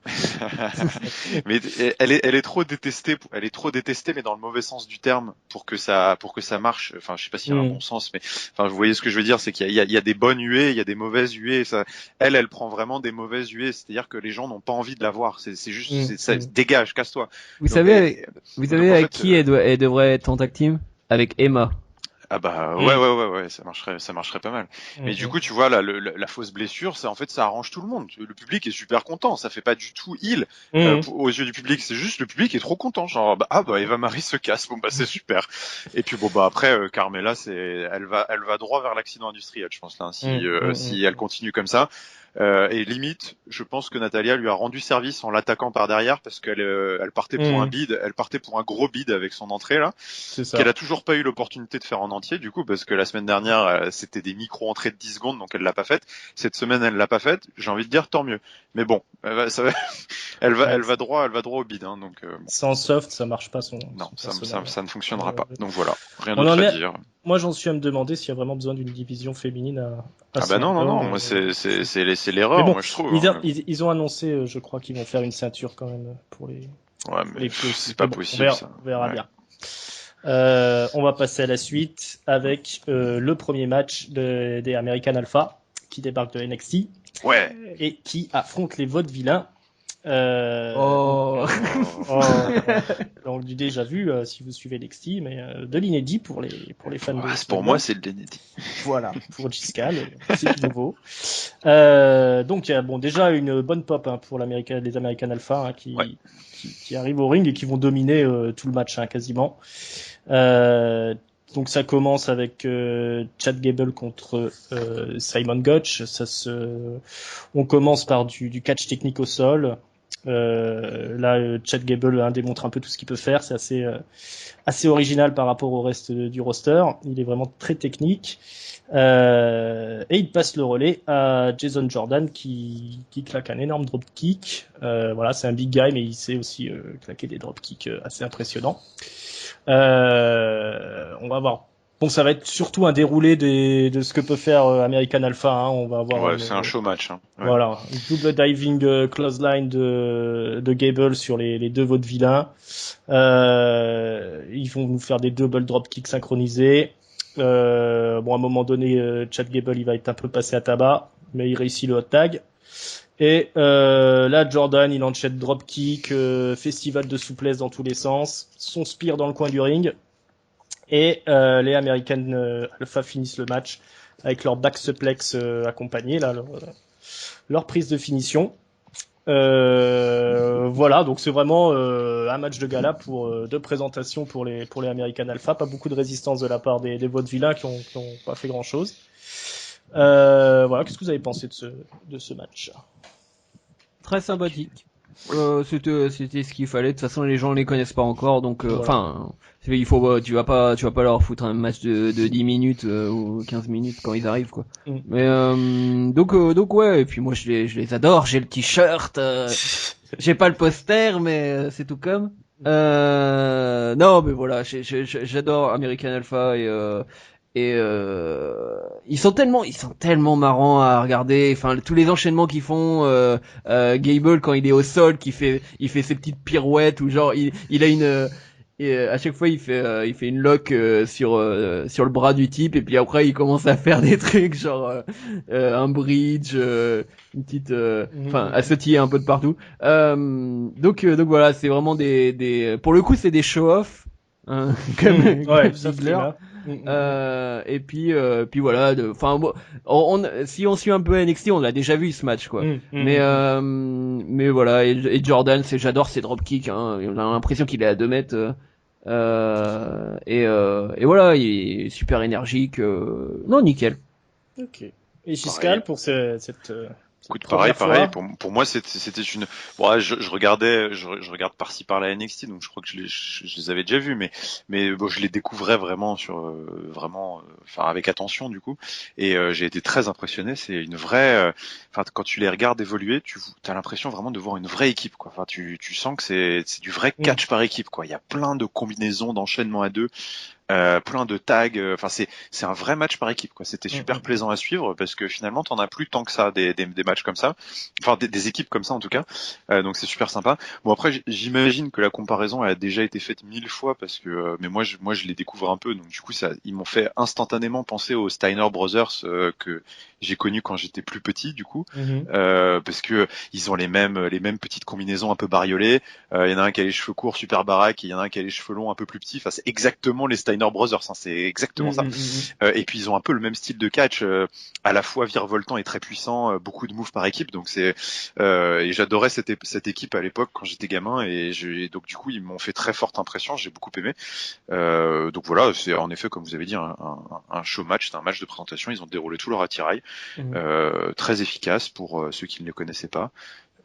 mais elle est trop détestée. Elle est trop détestée, mais dans le mauvais sens du terme, pour que ça marche. Enfin, je sais pas s'il y a un bon sens, mais enfin, vous voyez ce que je veux dire, c'est qu'il y a des bonnes huées, il y a des mauvaises huées. Ça, elle prend vraiment des mauvaises huées, c'est-à-dire que les gens n'ont pas envie de la voir. C'est juste, ça dégage, casse-toi. Vous savez avec qui elle devrait être en tag team? Avec Emma. Ah bah ouais, ça marcherait pas mal. Mais du coup, tu vois là, la fausse blessure, ça en fait, ça arrange tout le monde. Le public est super content, ça fait pas du tout heel aux yeux du public. C'est juste le public est trop content, genre Eva Marie se casse, bon bah c'est super. Et puis bon bah après Carmella, elle va droit vers l'accident industriel, je pense là, si elle continue comme ça. Et limite, je pense que Natalia lui a rendu service en l'attaquant par derrière parce qu'elle partait pour un bid, elle partait pour un gros bid avec son entrée là, qu'elle a toujours pas eu l'opportunité de faire en entier du coup parce que la semaine dernière c'était des micro entrées de 10 secondes donc elle l'a pas faite. Cette semaine elle l'a pas faite. J'ai envie de dire tant mieux. Mais bon, elle va droit au bid hein, donc. Sans soft, ça marche pas Non, ça ne fonctionnera pas. Donc voilà, rien d'autre à dire. Moi, j'en suis à me demander s'il y a vraiment besoin d'une division féminine à ah bah non, moi c'est l'erreur, bon, moi je trouve. Ils ont annoncé, je crois qu'ils vont faire une ceinture quand même pour les. Ouais, mais c'est pas possible ça. On verra bien. On va passer à la suite avec le premier match des American Alpha qui débarque de NXT. Ouais. Et qui affronte les Vaudevillains. Donc du déjà vu si vous suivez NXT, mais de l'inédit pour les fans. Pour moi, c'est de l'inédit. Voilà, pour Giscal, c'est tout nouveau. Donc il y a déjà une bonne pop pour les American Alpha qui arrivent au ring et qui vont dominer tout le match quasiment. Donc ça commence avec Chad Gable contre Simon Gotch. On commence par du catch technique au sol. Là, Chad Gable démontre un peu tout ce qu'il peut faire. C'est assez original par rapport au reste du roster. Il est vraiment très technique. Et il passe le relais à Jason Jordan qui claque un énorme dropkick. Voilà, c'est un big guy, mais il sait aussi claquer des dropkicks assez impressionnants. On va voir. Bon, ça va être surtout un déroulé de ce que peut faire American Alpha. On va avoir. Ouais, c'est un show match. Hein. Ouais. Voilà, une double diving clothesline de Gable sur les deux vaudevillains. Ils vont nous faire des double drop kicks synchronisés. À un moment donné, Chad Gable il va être un peu passé à tabac, mais il réussit le hot tag. Et là, Jordan, il enchaîne dropkick, festival de souplesse dans tous les sens, son spear dans le coin du ring. Et les American Alpha finissent le match avec leur back suplex accompagné, là, leur prise de finition. Voilà, donc c'est vraiment un match de gala de présentation pour les American Alpha. Pas beaucoup de résistance de la part des vaudevillains qui ont pas fait grand chose. Voilà, qu'est-ce que vous avez pensé de ce match? Très sympathique. C'était ce qu'il fallait. De toute façon, les gens les connaissent pas encore, donc enfin, tu vas pas leur foutre un match de 10 minutes ou 15 minutes quand ils arrivent, quoi. Mais donc ouais. Et puis moi, je les adore. J'ai le t-shirt. J'ai pas le poster, mais c'est tout comme. Non, mais voilà, j'adore American Alpha et ils sont tellement marrants à regarder. Enfin, tous les enchaînements qu'ils font, Gable quand il est au sol, il fait ses petites pirouettes ou genre il a une à chaque fois il fait une lock sur le bras du type et puis après il commence à faire des trucs genre un bridge, une petite enfin à sautiller un peu de partout. Donc voilà, c'est vraiment des pour le coup c'est des show-off comme Ziggler. Et puis voilà. Enfin, si on suit un peu NXT, on l'a déjà vu ce match, quoi. Mais voilà. Et Jordan, j'adore ses dropkicks. Hein. On a l'impression qu'il est à 2 mètres. Et voilà, il est super énergique. Non, nickel. Ok. Et Giscal pour cette Écoute, première pareil. fois. Pour moi, c'était une. Bon, je regardais, je regarde par-ci par-là NXT, donc je crois que je les avais déjà vus, mais bon, je les découvrais vraiment enfin avec attention du coup, et j'ai été très impressionné. C'est une vraie. Enfin, quand tu les regardes évoluer, as l'impression vraiment de voir une vraie équipe, quoi. Enfin, tu sens que c'est du vrai catch par équipe, quoi. Il y a plein de combinaisons, d'enchaînements à deux. Plein de tags, enfin c'est un vrai match par équipe, quoi. C'était super plaisant à suivre parce que finalement t'en as plus tant que ça des matchs comme ça, enfin des équipes comme ça en tout cas. Donc c'est super sympa. Bon après j'imagine que la comparaison elle a déjà été faite 1000 fois parce que mais moi je les découvre un peu, donc du coup ils m'ont fait instantanément penser aux Steiner Brothers que j'ai connus quand j'étais plus petit du coup, parce que ils ont les mêmes petites combinaisons un peu bariolées. Il y en a un qui a les cheveux courts super baraques, et il y en a un qui a les cheveux longs un peu plus petits. Enfin c'est exactement les Steiner Brothers, hein, c'est exactement ça. Et puis ils ont un peu le même style de catch, à la fois virevoltant et très puissant, beaucoup de moves par équipe. Donc et j'adorais cette équipe à l'époque quand j'étais gamin, et donc du coup ils m'ont fait très forte impression, j'ai beaucoup aimé. Donc voilà, c'est en effet comme vous avez dit un show match, c'est un match de présentation. Ils ont déroulé tout leur attirail, très efficace pour ceux qui ne les connaissaient pas.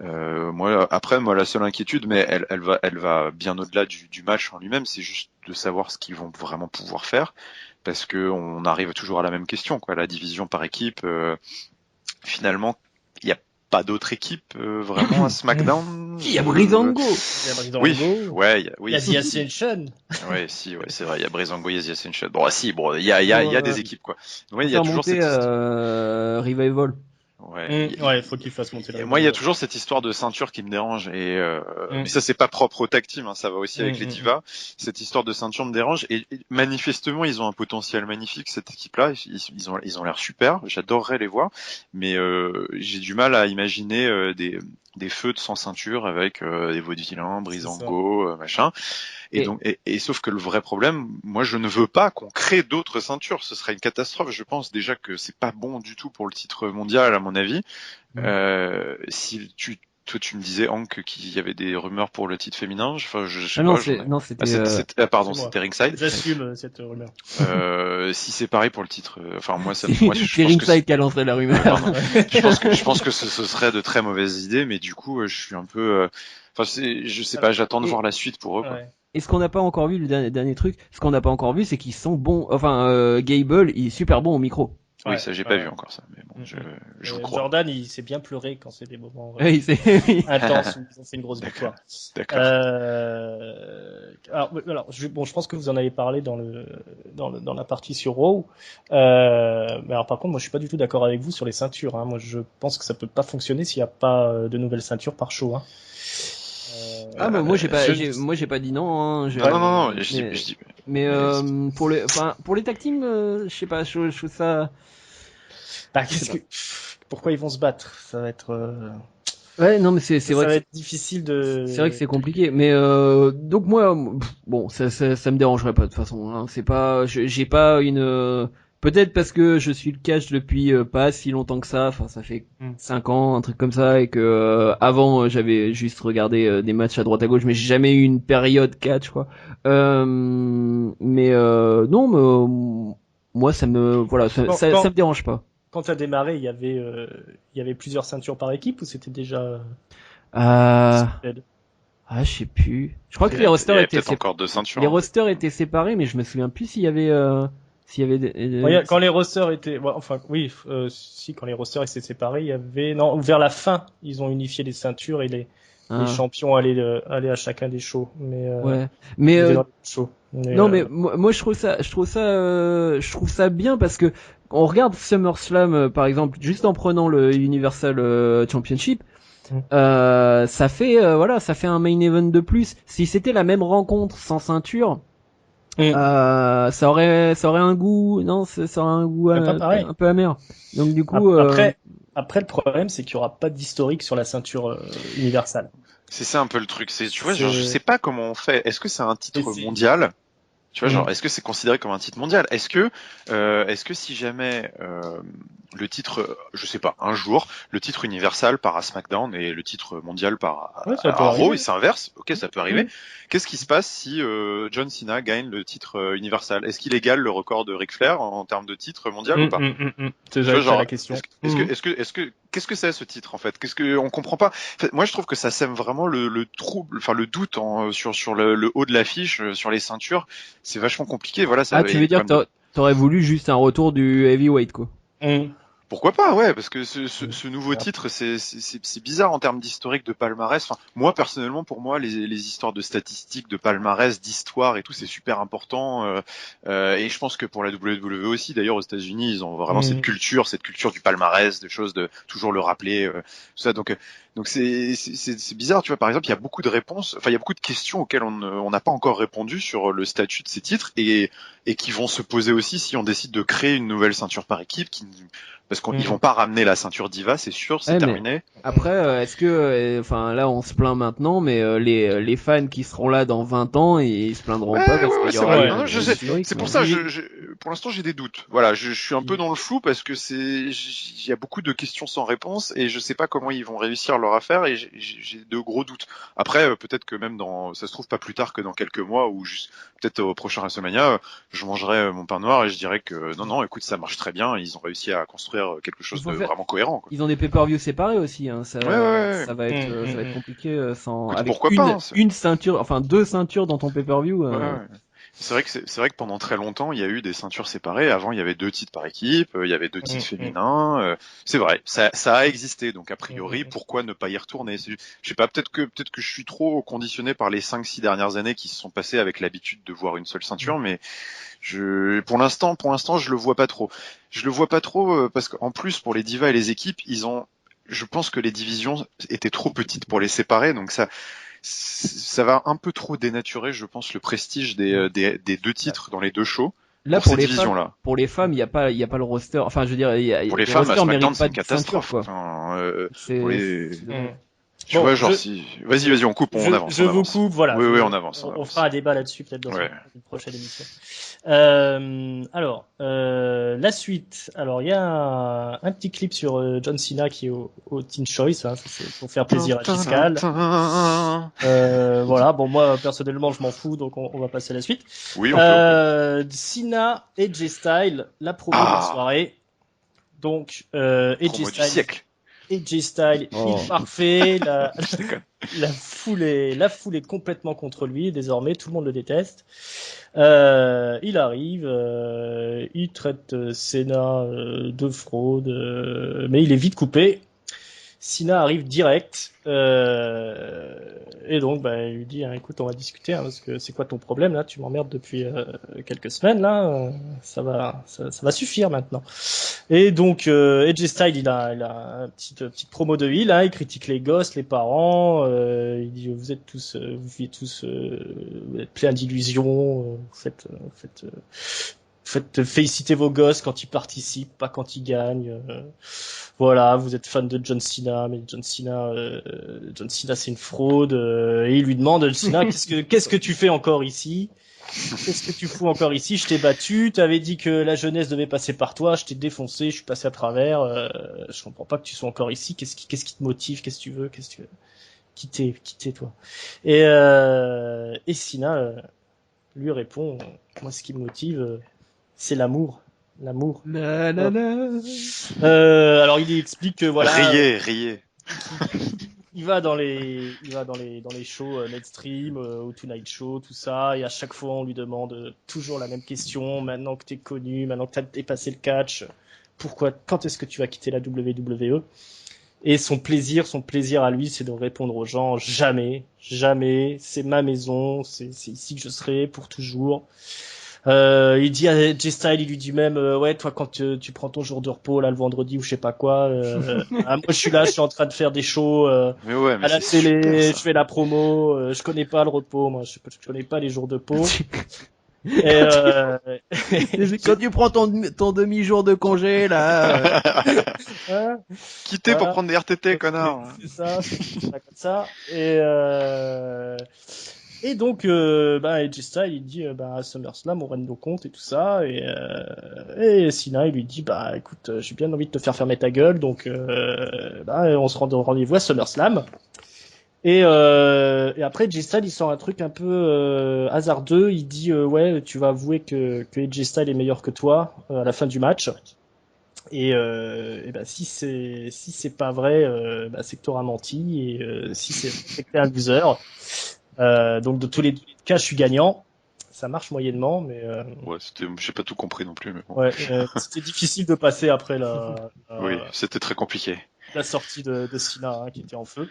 Moi la seule inquiétude, mais elle va bien au-delà du match en lui-même, c'est juste de savoir ce qu'ils vont vraiment pouvoir faire, parce que on arrive toujours à la même question, quoi. La division par équipe, finalement, il n'y a pas d'autre équipe vraiment à SmackDown. Il y a Breezango. Oui, ouais, il y a The Ascension. Ouais, si, ouais, c'est vrai, il y a Breezango, il y a The Ascension. Bon, si, bon, il y a des équipes, quoi. Ouais, il y a toujours cette Revival. Ouais, il faut qu'il fasse monter la. Moi, il y a toujours cette histoire de ceinture qui me dérange, et mais ça c'est pas propre au tag team, hein, ça va aussi avec les divas. Cette histoire de ceinture me dérange, et manifestement ils ont un potentiel magnifique, cette équipe-là. Ils ont l'air super, j'adorerais les voir, mais j'ai du mal à imaginer des feuds sans ceinture avec des vaudevillains, Breezango, machin. Et donc, sauf que le vrai problème, moi, je ne veux pas qu'on crée d'autres ceintures. Ce serait une catastrophe. Je pense déjà que c'est pas bon du tout pour le titre mondial, à mon avis. Si toi, tu me disais, Hank, qu'il y avait des rumeurs pour le titre féminin. Enfin, je sais pas. Non, c'était. Pardon, c'était Ringside. J'assume cette rumeur. Si c'est pareil pour le titre, enfin moi, c'est Ringside qui a lancé la rumeur. Je pense que ce serait de très mauvaises idées, mais du coup, je suis un peu. Enfin, je sais pas. J'attends de voir la suite pour eux, quoi. Et ce qu'on n'a pas encore vu, le dernier truc, ce qu'on n'a pas encore vu, c'est qu'ils sont bons. Enfin, Gable, il est super bon au micro. Oui, ça j'ai pas vu encore ça, mais bon, je vous crois. Jordan, il s'est bien pleuré quand c'est des moments intenses où c'est une grosse victoire. D'accord. Alors, je pense que vous en avez parlé dans la partie sur Raw. Mais alors par contre, moi je suis pas du tout d'accord avec vous sur les ceintures. Hein. Moi je pense que ça peut pas fonctionner s'il y a pas de nouvelles ceintures par show. Hein. Moi j'ai pas dit non. Hein. Non. Mais pour les tag teams, je sais pas, je trouve ça. Pourquoi ils vont se battre? Ça va être. Ouais, non, mais c'est vrai. Ça va être difficile de. C'est vrai que c'est compliqué, mais donc moi, bon, ça me dérangerait pas de toute façon. Hein. C'est pas, j'ai pas une. Peut-être parce que je suis le catch depuis pas si longtemps que ça. Enfin, ça fait 5 ans, un truc comme ça, et que avant j'avais juste regardé des matchs à droite à gauche, mais j'ai jamais eu une période catch, quoi. Non, mais moi ça me me dérange pas. Quand tu as démarré, il y avait plusieurs ceintures par équipe ou c'était déjà je sais plus. Je crois que les rosters étaient encore deux ceintures. Les rosters étaient séparés, mais je me souviens plus s'il y avait quand les rosters étaient si quand les rosters étaient séparés, il y avait vers la fin, ils ont unifié les ceintures et les champions allaient à chacun des shows, mais moi je trouve ça bien parce que on regarde SummerSlam par exemple, juste en prenant le Universal Championship, ça fait un main event de plus. Si c'était la même rencontre sans ceinture, ça aurait un goût, ça aurait un goût un peu amer. Donc du coup après le problème c'est qu'il y aura pas d'historique sur la ceinture universelle. C'est ça un peu le truc, tu vois, genre, je sais pas comment on fait. Est-ce que c'est un titre mondial Tu vois, genre, est-ce que c'est considéré comme un titre mondial? Est-ce que si jamais le titre, je sais pas, un jour, le titre Universal part à SmackDown et le titre mondial part Ouais, ça peut à Raw, arriver. et c'est inverse, ok, ça peut arriver. Mm. Qu'est-ce qui se passe si John Cena gagne le titre Universal? Est-ce qu'il égale le record de Ric Flair en termes de titre mondial ou pas? C'est Tu vois, ça la genre, question. qu'est-ce que c'est ce titre en fait? On comprend pas. En fait, moi, je trouve que ça sème vraiment le trouble, enfin le doute sur le haut de l'affiche, sur les ceintures. C'est vachement compliqué. Voilà, ça Ah, va tu veux être dire comme de... que t'aurais voulu juste un retour du heavyweight, quoi. Mm. Pourquoi pas, ouais, parce que ce nouveau titre, c'est bizarre en termes d'historique de palmarès. Enfin, moi personnellement, pour moi, les histoires de statistiques, de palmarès, d'histoire et tout, c'est super important. Et je pense que pour la WWE aussi, d'ailleurs aux États-Unis, ils ont vraiment cette culture du palmarès, de choses de toujours le rappeler, tout ça. Donc c'est bizarre, tu vois. Par exemple, il y a beaucoup de réponses, enfin il y a beaucoup de questions auxquelles on n'a pas encore répondu sur le statut de ces titres et qui vont se poser aussi si on décide de créer une nouvelle ceinture par équipe parce qu'ils vont pas ramener la ceinture Diva, c'est sûr, c'est terminé. Après, est-ce que, enfin là, on se plaint maintenant, mais les fans qui seront là dans 20 ans, ils se plaindront pas parce qu'il y c'est aura vrai. eu Non, je sais. historique, C'est pour quoi. ça, pour l'instant, j'ai des doutes. Voilà, je suis un peu dans le flou parce que il y a beaucoup de questions sans réponse et je sais pas comment ils vont réussir leur affaire et j'ai de gros doutes. Après, peut-être que même ça se trouve pas plus tard que dans quelques mois ou juste peut-être au prochain WrestleMania, je mangerai mon pain noir et je dirais que non, écoute, ça marche très bien. Ils ont réussi à construire quelque chose de vraiment cohérent, quoi. Ils ont des pay-per-view séparés aussi, hein. Ouais. Ça va être compliqué sans Écoute, avec pourquoi pas, hein, une ceinture, enfin deux ceintures dans ton pay-per-view. ouais. C'est vrai que pendant très longtemps, il y a eu des ceintures séparées. Avant, il y avait 2 titres par équipe, il y avait 2 titres féminins. C'est vrai, ça a existé. Donc a priori, pourquoi ne pas y retourner? Je sais pas, peut-être que je suis trop conditionné par les 5-6 dernières années qui se sont passées avec l'habitude de voir une seule ceinture, mais pour l'instant, je le vois pas trop. Je le vois pas trop parce qu'en plus pour les divas et les équipes, je pense que les divisions étaient trop petites pour les séparer, donc ça va un peu trop dénaturer, je pense, le prestige des 2 titres dans les 2 shows. Là, pour ces divisions-là. Pour les femmes, il y a pas le roster. Enfin, je veux dire, pour les les femmes, rosters SmackDown, méritent c'est pas une de catastrophe. ceinture, quoi. Enfin, C'est dommage. tu vois, genre vas-y, on coupe, on avance. Je vous coupe, voilà. Oui, on avance. On fera un débat là-dessus peut-être dans une prochaine émission. Alors, la suite. Alors, il y a un petit clip sur John Cena qui est au Teen Choice, hein, c'est pour faire plaisir à Giscal. Voilà. Bon, moi personnellement, je m'en fous, donc on va passer à la suite. Oui, on peut. Cena et J-Style, la promo de la soirée. Donc, promo du siècle. AJ Styles, il parfait, la foule est complètement contre lui, désormais, tout le monde le déteste. Il arrive, il traite Cena de fraude, mais il est vite coupé. Cena arrive direct, et donc il lui dit écoute, on va discuter, parce que c'est quoi ton problème là, tu m'emmerdes depuis quelques semaines là, ça va suffire maintenant. Et donc AJ Styles il a une petite promo de heel, il critique les gosses, les parents, il dit vous êtes tous vous êtes plein d'illusions, faites féliciter vos gosses quand ils participent, pas quand ils gagnent. Voilà, vous êtes fan de John Cena, mais John Cena c'est une fraude. Et il lui demande, Cena, qu'est-ce que tu fais encore ici? Qu'est-ce que tu fous encore ici? Je t'ai battu, t'avais dit que la jeunesse devait passer par toi, je t'ai défoncé, je suis passé à travers. Je comprends pas que tu sois encore ici. Qu'est-ce qui te motive? Qu'est-ce que tu veux? Quitter toi. Et Cena lui répond, moi ce qui me motive, c'est l'amour. Alors il explique que voilà. Riez. Il va dans les shows mainstream, au Tonight Show, tout ça, et à chaque fois on lui demande toujours la même question. Maintenant que t'es connu, maintenant que t'as dépassé le catch, quand est-ce que tu vas quitter la WWE? Et son plaisir à lui, c'est de répondre aux gens jamais, c'est ma maison, c'est ici que je serai pour toujours. Il dit à J-Style, il lui dit même ouais, toi quand tu prends ton jour de repos là le vendredi ou je sais pas quoi, moi je suis en train de faire des shows à la télé, je fais la promo, je connais pas le repos, moi je connais pas les jours de pause. Et quand tu prends ton demi-jour de congé là, quitter pour prendre des RTT, connard. C'est ça, comme ça. Et Et donc, AJ Styles, il dit, à SummerSlam, on règne nos comptes et tout ça. Et Cena, il lui dit, écoute, j'ai bien envie de te faire fermer ta gueule, donc, on se rend au rendez-vous à SummerSlam. Et après, AJ Styles, il sort un truc un peu hasardeux. Il dit, ouais, tu vas avouer que AJ Styles est meilleur que toi à la fin du match. Et si c'est pas vrai, c'est que t'auras menti. Et si c'est que t'es un loser. Donc de tous les cas, je suis gagnant. Ça marche moyennement, mais Ouais, j'ai pas tout compris non plus, mais bon. ouais, c'était difficile de passer après Oui, c'était très compliqué. la sortie de Cena qui était en feu.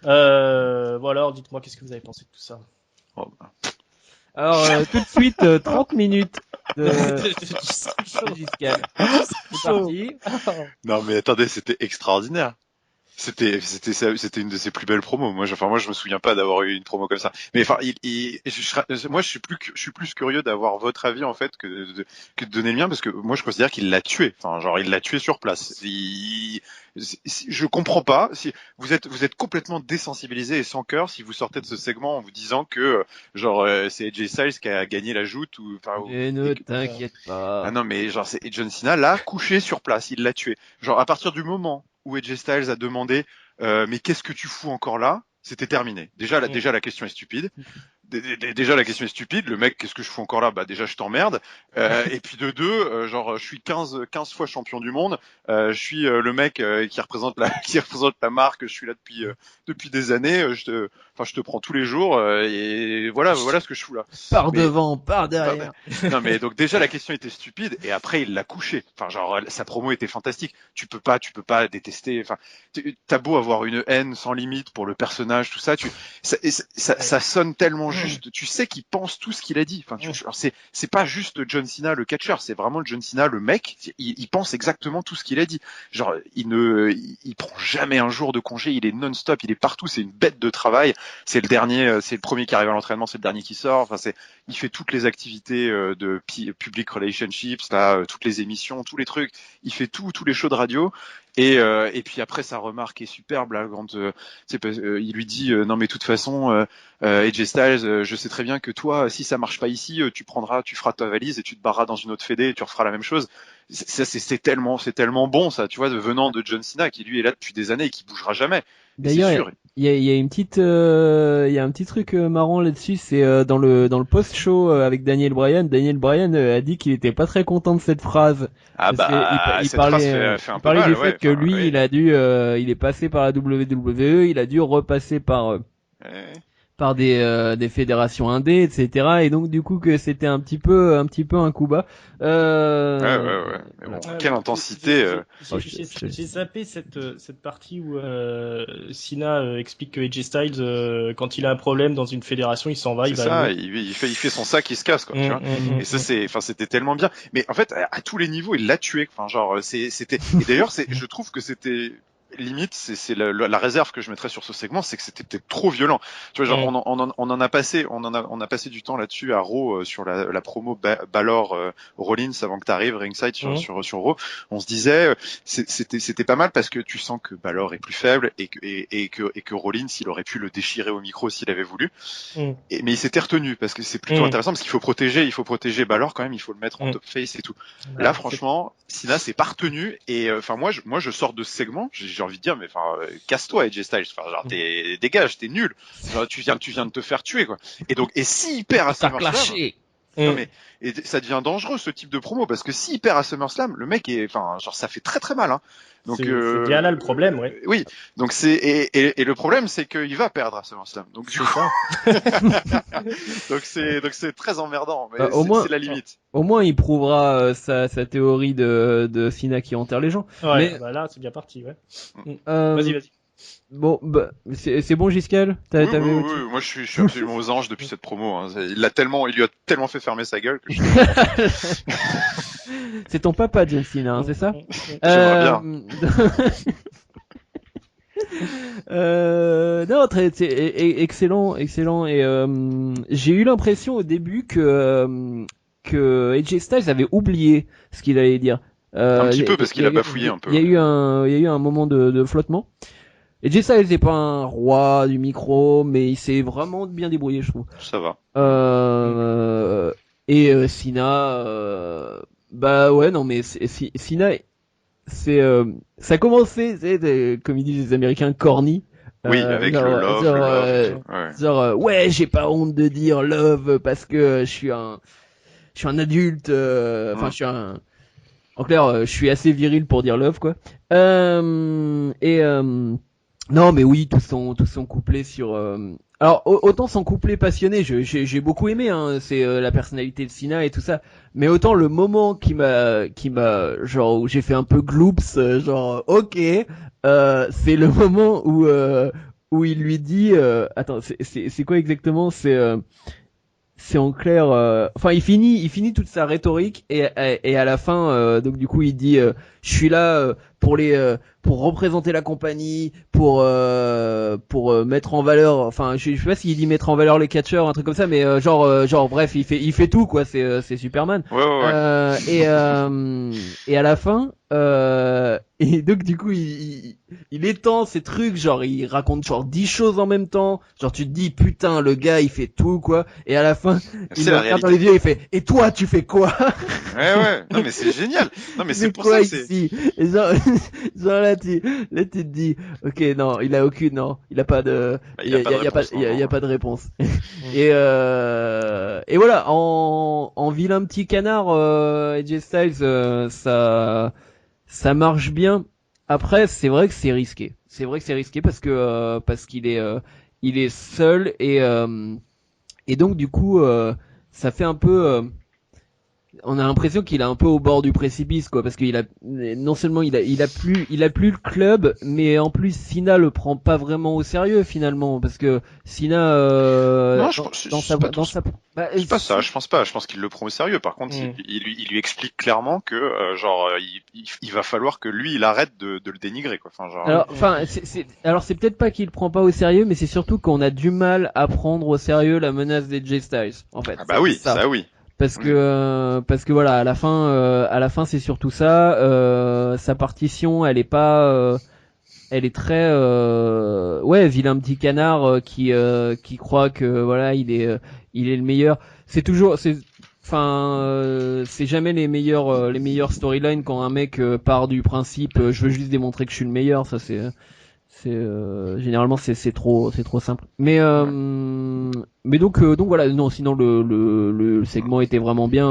Voilà, alors dites-moi, qu'est-ce que vous avez pensé de tout ça? Oh, bah. Alors, tout de suite, 30 minutes de Giscal. C'est parti. Non, mais attendez, c'était extraordinaire. C'était une de ses plus belles promos. Moi, je me souviens pas d'avoir eu une promo comme ça. Mais enfin, moi, je suis plus curieux d'avoir votre avis en fait que de donner le mien parce que moi, je considère qu'il l'a tué. Enfin, genre, il l'a tué sur place. Je comprends pas. Si vous êtes complètement désensibilisé et sans cœur si vous sortez de ce segment en vous disant que c'est AJ Styles qui a gagné la joute ou enfin. Et ne t'inquiète pas. Ah non, mais genre c'est John Cena là couché sur place, il l'a tué. Genre à partir du moment où AJ Styles a demandé mais qu'est-ce que tu fous encore là, c'était terminé. Déjà la question est stupide. Déjà la question est stupide, le mec qu'est-ce que je fous encore là, déjà je t'emmerde, et puis de deux, je suis 15 fois champion du monde, je suis le mec qui représente la marque, je suis là depuis des années, je te prends tous les jours, et voilà ce que je fous là. Par devant, par derrière. Non mais donc déjà la question était stupide et après il l'a couché. Enfin sa promo était fantastique. Tu peux pas détester. Enfin t'as beau avoir une haine sans limite pour le personnage, tout ça, ça sonne tellement juste. Tu sais qu'il pense tout ce qu'il a dit. Enfin c'est pas juste John Cena le catcheur, c'est vraiment John Cena le mec. Il pense exactement tout ce qu'il a dit. Genre il prend jamais un jour de congé. Il est non-stop. Il est partout. C'est une bête de travail. C'est le premier qui arrive à l'entraînement. C'est le dernier qui sort. Enfin il fait toutes les activités de public relationships, là, toutes les émissions, tous les trucs. Il fait tous les shows de radio. Et puis après sa remarque est superbe là quand il lui dit non mais de toute façon AJ Styles, je sais très bien que toi si ça marche pas ici, tu feras ta valise et tu te barreras dans une autre fédé et tu referas la même chose. C'est tellement bon ça, tu vois, venant de John Cena qui lui est là depuis des années et qui bougera jamais. D'ailleurs, il y a une petite, il y a un petit truc marrant là-dessus, c'est dans le post-show avec Daniel Bryan. Daniel Bryan a dit qu'il était pas très content de cette phrase. Ah il cette parlait, phrase fait un il peu parlait mal, du fait que lui, il a dû, il est passé par la WWE, il a dû repasser par des fédérations indé, etc. Et donc du coup que c'était un petit peu un coup bas. Ouais. Mais bon, quelle intensité. J'ai zappé cette partie où Cena explique que AJ Styles, quand il a un problème dans une fédération, il s'en va. C'est ça, il fait son sac, il se casse, quoi. Tu vois. Et ça c'était tellement bien. Mais en fait, à tous les niveaux, il l'a tué. Enfin, genre, c'était. Et d'ailleurs, je trouve que c'était. Limite, c'est la réserve que je mettrais sur ce segment, c'est que c'était peut-être trop violent. Tu vois, genre on a passé du temps là-dessus à Raw sur la promo Balor Rollins avant que t'arrives ringside sur Raw. On se disait c'était pas mal parce que tu sens que Balor est plus faible et que Rollins il aurait pu le déchirer au micro s'il avait voulu. Mais il s'était retenu parce que c'est plutôt intéressant parce qu'il faut protéger Balor quand même, il faut le mettre en top face et tout. Là franchement, Cena s'est pas retenu et enfin moi je sors de ce segment, j'ai envie de dire mais enfin casse-toi AJ Styles, enfin genre dégage, t'es nul. Genre, tu viens de te faire tuer quoi. Et s'il perd à SummerSlam, non mais et ça devient dangereux ce type de promo parce que s'il perd à SummerSlam, le mec est enfin genre ça fait très très mal hein. Donc c'est bien là le problème, ouais. Oui, donc et le problème c'est qu'il va perdre à SummerSlam. Donc du coup donc c'est très emmerdant mais c'est la limite. Au moins il prouvera sa théorie de Cena qui enterre les gens. Ouais, mais là c'est bien parti, ouais. Vas-y. Bon, c'est bon, Giscal. Oui, moi je suis absolument aux anges depuis cette promo. Hein. Il lui a tellement fait fermer sa gueule que c'est ton papa, John Cena, hein, c'est ça? J'aimerais bien. Non, c'est excellent. Et j'ai eu l'impression au début que AJ Styles avait oublié ce qu'il allait dire. Un petit peu parce qu'il a bafouillé un peu. Il y a eu un moment de flottement. AJ Styles n'est pas un roi du micro, mais il s'est vraiment bien débrouillé, je trouve. Ça va. Et Cena, bah ouais, non, mais Cena, ça a commencé, comme ils disent les Américains, corny. Oui, avec le love et tout. Ouais. Ouais, j'ai pas honte de dire love parce que je suis un adulte. Enfin, en clair, je suis assez viril pour dire love, quoi. Non, mais oui, tout son couplet sur. Alors autant son couplet passionné, j'ai beaucoup aimé. Hein, c'est la personnalité de Sina et tout ça. Mais autant le moment genre où j'ai fait un peu gloops, genre ok, c'est le moment où il lui dit, attends, c'est quoi exactement? C'est en clair, enfin il finit toute sa rhétorique et à la fin donc du coup il dit je suis là pour représenter la compagnie pour mettre en valeur, enfin je sais pas s'il dit mettre en valeur les catcheurs, un truc comme ça, mais genre bref il fait tout quoi, c'est Superman. Ouais. Et à la fin et donc du coup il étend ces trucs, genre il raconte genre 10 choses en même temps, genre tu te dis putain le gars il fait tout quoi, et à la fin il C'est me la regarde dans réalité. les yeux et il fait et toi tu fais quoi? Ouais. Non, mais c'est génial. Non, mais Tu c'est fais pour quoi ça que c'est. ici? Et genre, genre là tu te dis ok non il a aucune, non il a pas de, Bah, il a pas de réponse, non, y a non. pas de réponse. Et voilà, en vilain petit canard, AJ Styles, ça marche bien. Après, c'est vrai que c'est risqué. C'est vrai que c'est risqué parce qu'il est seul et donc du coup ça fait un peu on a l'impression qu'il est un peu au bord du précipice quoi, parce qu'il a non seulement il a plus le club, mais en plus Sina le prend pas vraiment au sérieux finalement, parce que Sina Non, je pense, dans sa bah, c'est pas ça. Je pense pas. Je pense qu'il le prend au sérieux. Par contre, Mm. il lui explique clairement que, il va falloir que lui, il arrête de le dénigrer, quoi. Enfin, genre. alors enfin alors c'est peut-être pas qu'il le prend pas au sérieux, mais c'est surtout qu'on a du mal à prendre au sérieux la menace des J Styles en fait, Ah c'est bah oui, ça. ça oui. Oui. Parce que voilà, à la fin c'est surtout ça. Sa partition, elle est très ouais, vilain petit canard qui croit que voilà il est le meilleur. C'est toujours c'est jamais les meilleurs storylines quand un mec part du principe je veux juste démontrer que je suis le meilleur. Ça c'est généralement c'est trop simple. Ouais. Mais donc voilà, non, sinon le segment était vraiment bien.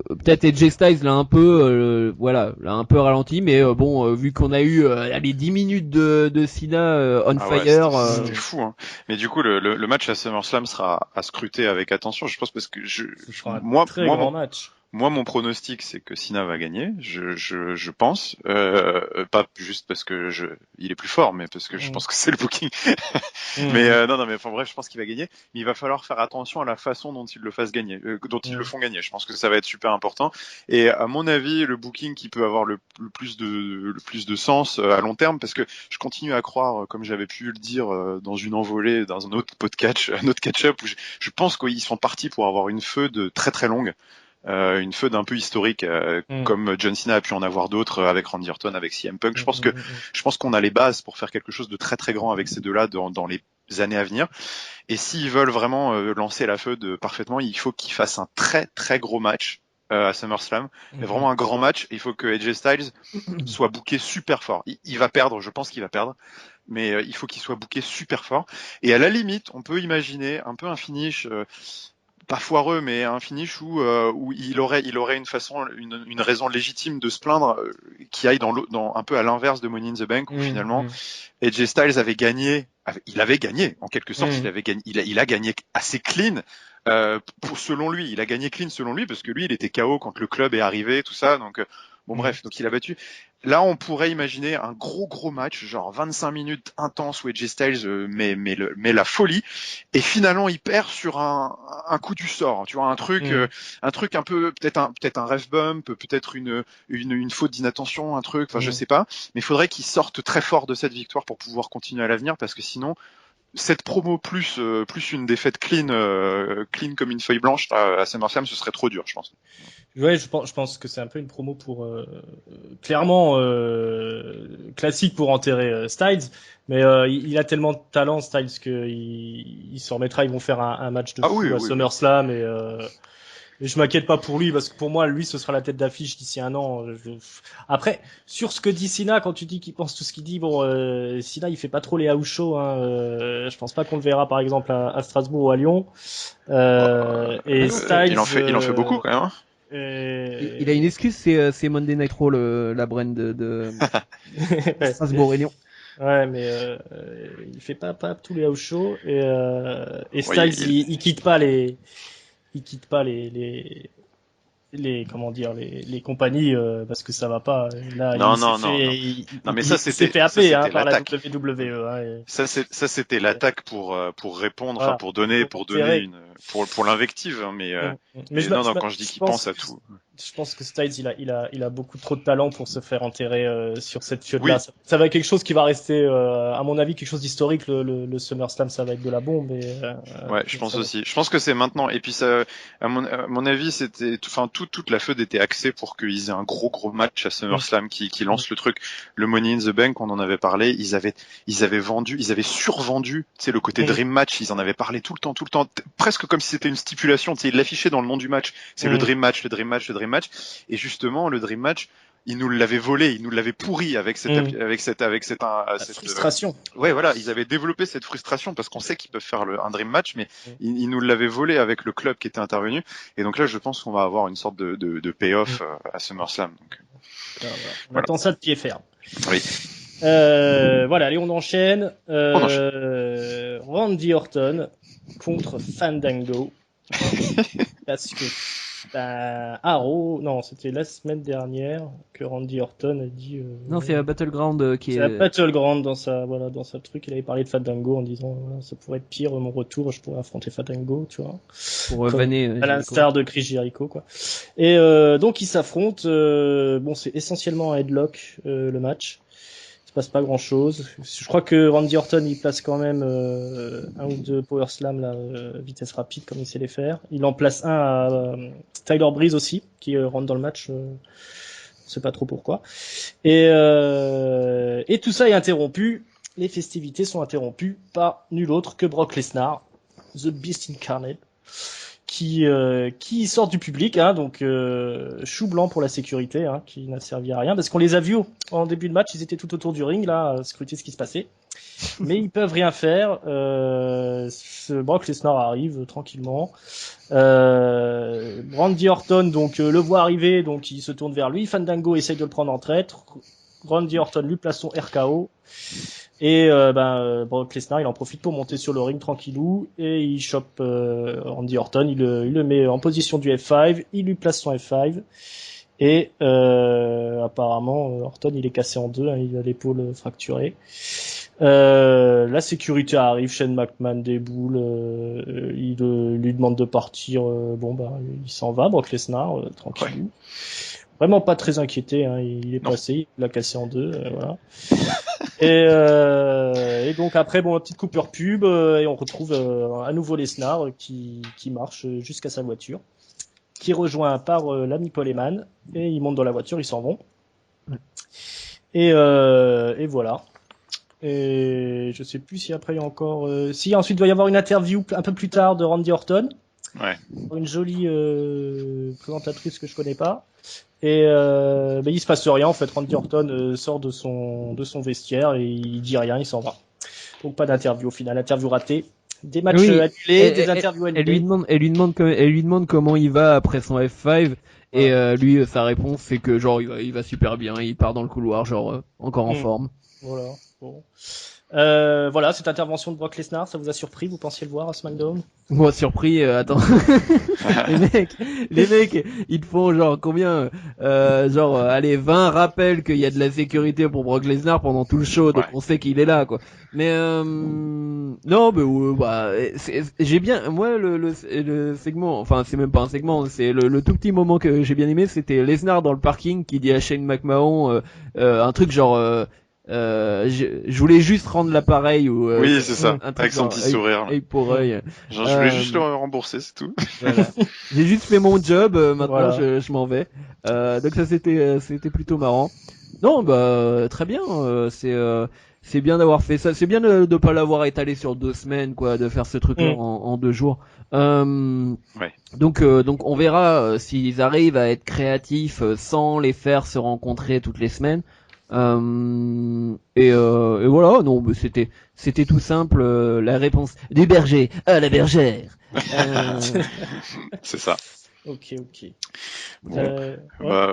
Peut-être AJ Styles l'a un peu voilà, l'a un peu ralenti, mais bon vu qu'on a eu allez 10 minutes de Cena on Ah ouais, fire. c'était fou, hein. Mais du coup, le match à SummerSlam sera à scruter avec attention, je pense, parce que Ce sera un très grand match. mon pronostic, c'est que Cena va gagner. Je pense, pas juste parce que il est plus fort, mais parce que je pense que c'est le booking. Mais Mm. non, mais enfin bref, je pense qu'il va gagner. Mais il va falloir faire attention à la façon dont ils le fassent gagner, dont ils le Mm. font gagner. Je pense que ça va être super important. Et à mon avis, le booking qui peut avoir le plus de sens à long terme, parce que je continue à croire, comme j'avais pu le dire dans une envolée, dans un autre podcast, un autre catch-up, où je pense qu'ils sont partis pour avoir une feud très très longue. Une feud un peu historique, Mm. comme John Cena a pu en avoir d'autres avec Randy Orton, avec CM Punk. Mm. Mm. Je pense qu'on a les bases pour faire quelque chose de très très grand avec ces deux-là dans les années à venir. Et s'ils veulent vraiment lancer la feud parfaitement, il faut qu'ils fassent un très très gros match à SummerSlam, mais Mm. vraiment un grand match. Il faut que AJ Styles soit booké super fort. Il va perdre, je pense qu'il va perdre, mais il faut qu'il soit booké super fort. Et à la limite, on peut imaginer un peu un finish pas foireux, mais un finish où il aurait une façon, une raison légitime de se plaindre qui aille dans un peu à l'inverse de Money in the Bank, où finalement Mm. AJ Styles il avait gagné en quelque sorte, Mm. il a gagné assez clean. Selon lui, il a gagné clean selon lui parce que lui, il était KO quand le club est arrivé, tout ça. Donc bon Mm. bref, donc il a battu. Là, on pourrait imaginer un gros match, genre 25 minutes intense où AJ Styles met la folie, et finalement il perd sur un coup du sort. Tu vois, un truc un peu peut-être un ref bump, peut-être une faute d'inattention, un truc. Enfin, je Mm. sais pas. Mais il faudrait qu'il sorte très fort de cette victoire pour pouvoir continuer à l'avenir, parce que sinon cette promo plus une défaite clean comme une feuille blanche à SummerSlam, ce serait trop dur, je pense. Ouais, je pense que c'est un peu une promo pour clairement classique pour enterrer Styles, mais il a tellement de talent Styles que il s'en remettra. Ils vont faire un match de fou à SummerSlam et je m'inquiète pas pour lui parce que pour moi lui ce sera la tête d'affiche d'ici un an. Après sur ce que dit Cena, quand tu dis qu'il pense tout ce qu'il dit, bon Cena il fait pas trop les house shows, hein, je pense pas qu'on le verra par exemple à Strasbourg ou à Lyon. Et Styles il en fait beaucoup quand même. Hein. Il a une excuse, c'est Monday Night Raw, la brand de Strasbourg et Lyon. Ouais, mais il fait pas tous les house shows et Styles il quitte pas les comment dire les compagnies parce que ça va pas là. Non, mais ça c'était fait happer par la WWE. Hein, Ça c'était l'attaque pour répondre, enfin pour donner pour l'invective, hein, mais non, quand je dis qu'il pense à tout. Je pense que Styles il a beaucoup trop de talent pour se faire enterrer sur cette feud là. Ça va être quelque chose qui va rester à mon avis quelque chose d'historique. Le SummerSlam ça va être de la bombe. Ouais, je pense aussi. Je pense que c'est maintenant. Et puis ça, à mon avis, c'était, enfin toute la feud était axée pour qu'ils aient un gros match à SummerSlam qui lance le truc. Le Money in the Bank, on en avait parlé. Ils avaient survendu. Tu sais, le côté Dream Match, ils en avaient parlé tout le temps, presque comme si c'était une stipulation. Tu sais, ils l'affichaient dans le nom du match. C'est le Dream Match. Et justement, le Dream Match, ils nous l'avaient volé, ils nous l'avaient pourri avec cette frustration. Ouais, voilà, ils avaient développé cette frustration parce qu'on sait qu'ils peuvent faire un Dream Match, mais ils nous l'avaient volé avec le club qui était intervenu. Et donc là, je pense qu'on va avoir une sorte de payoff à SummerSlam. Donc, on attend ça de pied ferme. Oui. Voilà, allez, on enchaîne. Randy Orton contre Fandango. Parce que non, c'était la semaine dernière que Randy Orton a dit. Non, c'est Battleground qui est. C'est Battleground dans sa truc. Il avait parlé de Fandango en disant ça pourrait être pire mon retour, je pourrais affronter Fandango, tu vois. Pour vanner. À l'instar de Chris Jericho, quoi. Et donc ils s'affrontent. Bon, c'est essentiellement un headlock le match. Il se passe pas grand chose. Je crois que Randy Orton il place quand même un ou deux power slam là, vitesse rapide comme il sait les faire. Il en place un à Tyler Breeze aussi qui rentre dans le match. On sait pas trop pourquoi. Et tout ça est interrompu. Les festivités sont interrompues par nul autre que Brock Lesnar, The Beast Incarnate, qui sort du public, hein, donc chou blanc pour la sécurité, hein, qui n'a servi à rien, parce qu'on les a vus en début de match, ils étaient tout autour du ring là, à scruter ce qui se passait, mais ils peuvent rien faire. Brock Lesnar arrive tranquillement. Randy Orton donc le voit arriver, donc il se tourne vers lui. Fandango essaye de le prendre en traître. Randy Orton lui place son RKO. Et Brock Lesnar il en profite pour monter sur le ring tranquillou et il chope Randy Orton, il le met en position du F5, il lui place son F5 et apparemment Orton il est cassé en deux, hein, il a l'épaule fracturée. La sécurité arrive, Shane McMahon déboule, il lui demande de partir, il s'en va, Brock Lesnar tranquillou. Ouais. Vraiment pas très inquiété, hein, il est passé, il l'a cassé en deux, voilà. Et donc après petite coupure pub et on retrouve à nouveau Lesnar qui marche jusqu'à sa voiture, qui rejoint par l'ami Paul Heyman et ils montent dans la voiture, ils s'en vont. Et voilà. Et je sais plus si après il y a encore si ensuite il doit y avoir une interview un peu plus tard de Randy Orton. Ouais. Une jolie présentatrice que je connais pas. Et il se passe rien en fait. Randy Orton sort de son vestiaire et il dit rien, il s'en va. Donc pas d'interview au final, interview ratée, des matchs annulés, des interviews annulées. Elle lui demande comment il va après son F5 et lui sa réponse c'est que genre il va super bien, il part dans le couloir genre encore en forme. Voilà. Bon. Voilà, cette intervention de Brock Lesnar, ça vous a surpris? Vous pensiez le voir à SmackDown? Moi, surpris, attends. les mecs, ils te font genre combien? Allez, 20 rappels qu'il y a de la sécurité pour Brock Lesnar pendant tout le show, donc on sait qu'il est là, quoi. Mais non, mais j'ai bien, moi le segment, enfin c'est même pas un segment, c'est le tout petit moment que j'ai bien aimé, c'était Lesnar dans le parking qui dit à Shane McMahon un truc genre Je voulais juste rendre l'appareil ou Oui, c'est ça, un truc avec son genre petit sourire. Là. œil pour œil. Genre, je voulais juste le rembourser, c'est tout. Voilà. J'ai juste fait mon job, maintenant Voilà. je m'en vais. Donc ça c'était plutôt marrant. Non, bah très bien. C'est bien d'avoir fait ça. C'est bien de pas l'avoir étalé sur 2 semaines, quoi, de faire ce truc-là en 2 jours. Ouais. Donc on verra s'ils arrivent à être créatifs sans les faire se rencontrer toutes les semaines. Et voilà. Non, mais c'était tout simple. La réponse du berger à la bergère. C'est ça. Ok. Bon,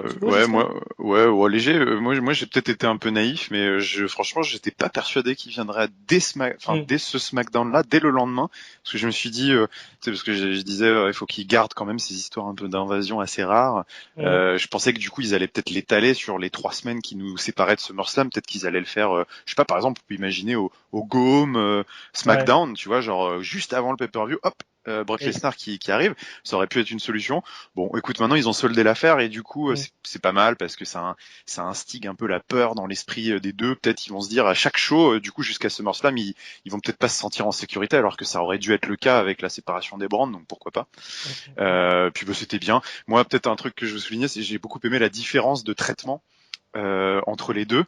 Thibaut, ouais, Giscard moi, léger. Moi, j'ai peut-être été un peu naïf, mais franchement, j'étais pas persuadé qu'il viendrait dès ce SmackDown-là, dès le lendemain, parce que je me suis dit, c'est parce que je disais, il faut qu'ils gardent quand même ces histoires un peu d'invasion assez rares. Je pensais que du coup, ils allaient peut-être l'étaler sur les 3 semaines qui nous séparaient de SummerSlam. Peut-être qu'ils allaient le faire, je sais pas, par exemple, on peut imaginer au Go Home SmackDown, tu vois, genre juste avant le pay-per-view, hop. Brock Lesnar qui arrive, ça aurait pu être une solution. Bon, écoute, maintenant ils ont soldé l'affaire et du coup c'est pas mal parce que ça instigue un peu la peur dans l'esprit des deux. Peut-être ils vont se dire à chaque show, du coup jusqu'à SummerSlam, ils vont peut-être pas se sentir en sécurité alors que ça aurait dû être le cas avec la séparation des brands, donc pourquoi pas. Puis c'était bien. Moi peut-être un truc que je veux souligner, c'est que j'ai beaucoup aimé la différence de traitement entre les deux.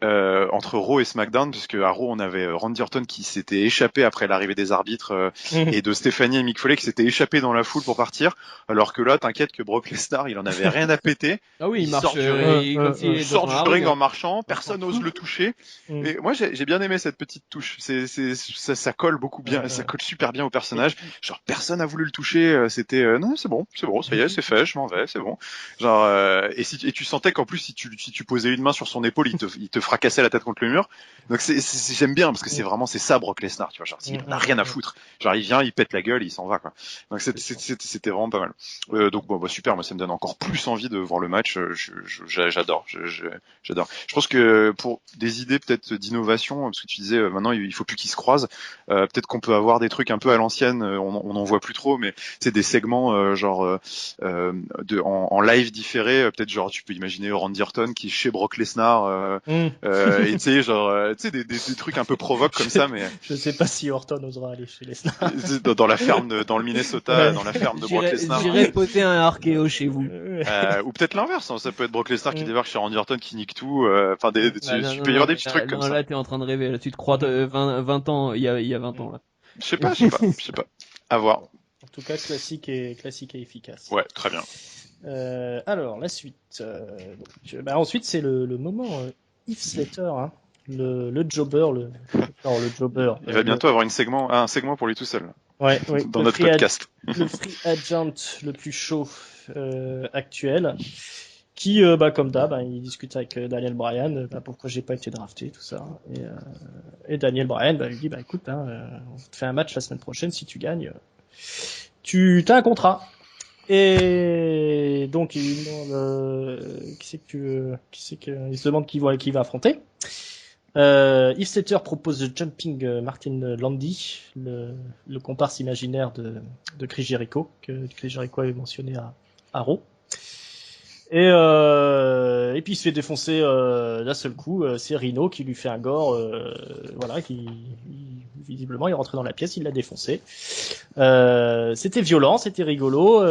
Entre Raw et SmackDown, puisque à Raw on avait Randy Orton qui s'était échappé après l'arrivée des arbitres et de Stephanie et Mick Foley qui s'étaient échappés dans la foule pour partir, alors que là t'inquiète que Brock Lesnar il en avait rien à péter. Ah oui, il marche, sort du ring, il sort du ring en marchant, personne n'ose le toucher. Mm. Et moi j'ai bien aimé cette petite touche. Ça colle beaucoup bien, ça colle super bien au personnage. Genre personne a voulu le toucher. C'était non c'est bon, ça y est, c'est fait, je m'en vais, c'est bon. Genre et tu sentais qu'en plus si tu posais une main sur son épaule, il te fracassait la tête contre le mur. Donc j'aime bien parce que c'est ça Brock Lesnar, tu vois, genre il en a rien à foutre. Genre il vient, il pète la gueule, il s'en va quoi. Donc c'était vraiment pas mal. Donc bon, super, moi ça me donne encore plus envie de voir le match. J'adore, j'adore. Je pense que pour des idées peut-être d'innovation, parce que tu disais maintenant il faut plus qu'ils se croisent. Peut-être qu'on peut avoir des trucs un peu à l'ancienne. On en voit plus trop, mais c'est des segments genre en live différé. Peut-être genre tu peux imaginer Randy Orton qui est chez Brock Lesnar. Et tu sais genre des trucs un peu provoques comme ça, mais je sais pas si Orton osera aller chez Lesnar. dans la ferme dans le Minnesota, dans la ferme de Brock Lesnar. J'irai poser un archéo chez vous. Ou peut-être l'inverse, hein, ça peut être Brock Lesnar qui débarque chez Randy Orton qui nique tout. Enfin, tu peux y avoir des petits trucs comme ça. Là, t'es en train de rêver. Là, tu te crois 20 ans, il y a 20 ans là. Je sais pas. À voir. En tout cas, classique et efficace. Ouais, très bien. Alors, la suite. Ensuite, c'est le moment Heath Slater, hein. Le jobber, le jobber. Il va bientôt avoir un segment pour lui tout seul. Ouais, dans notre podcast. Le free agent le plus chaud actuel, qui, comme d'hab, il discute avec Daniel Bryan, pourquoi j'ai pas été drafté, tout ça. Et Daniel Bryan, lui dit, écoute, on te fait un match la semaine prochaine, si tu gagnes, tu as un contrat. Et donc il demande il se demande qui va affronter. Heath Slater propose Jumping Martin Landy, le comparse imaginaire de Chris Jericho, que Chris Jericho avait mentionné à Raw. Et puis il se fait défoncer d'un seul coup. C'est Rhino qui lui fait un gore, visiblement il est rentré dans la pièce, il l'a défoncé. C'était violent, c'était rigolo.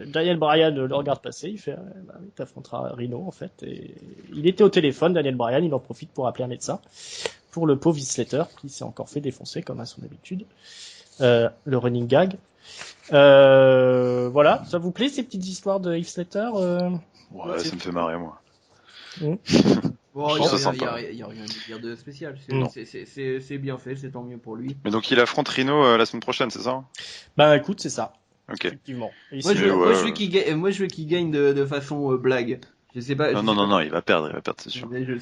Daniel Bryan le regarde passer, il fait t'affronteras Rhino en fait. Et il était au téléphone, Daniel Bryan, il en profite pour appeler un médecin pour le pauvre Heath Slater qui s'est encore fait défoncer comme à son habitude. Le running gag. Voilà, ça vous plaît ces petites histoires de Heath Slater Ouais, ça me fait marrer moi. Bon, il y a rien à dire de spécial. C'est bien fait, c'est tant mieux pour lui. Mais donc il affronte Rhino la semaine prochaine, c'est ça? Écoute, c'est ça. Ok. Effectivement. Moi je veux qu'il gagne de façon blague. Je sais pas. Non, il va perdre, c'est sûr. Je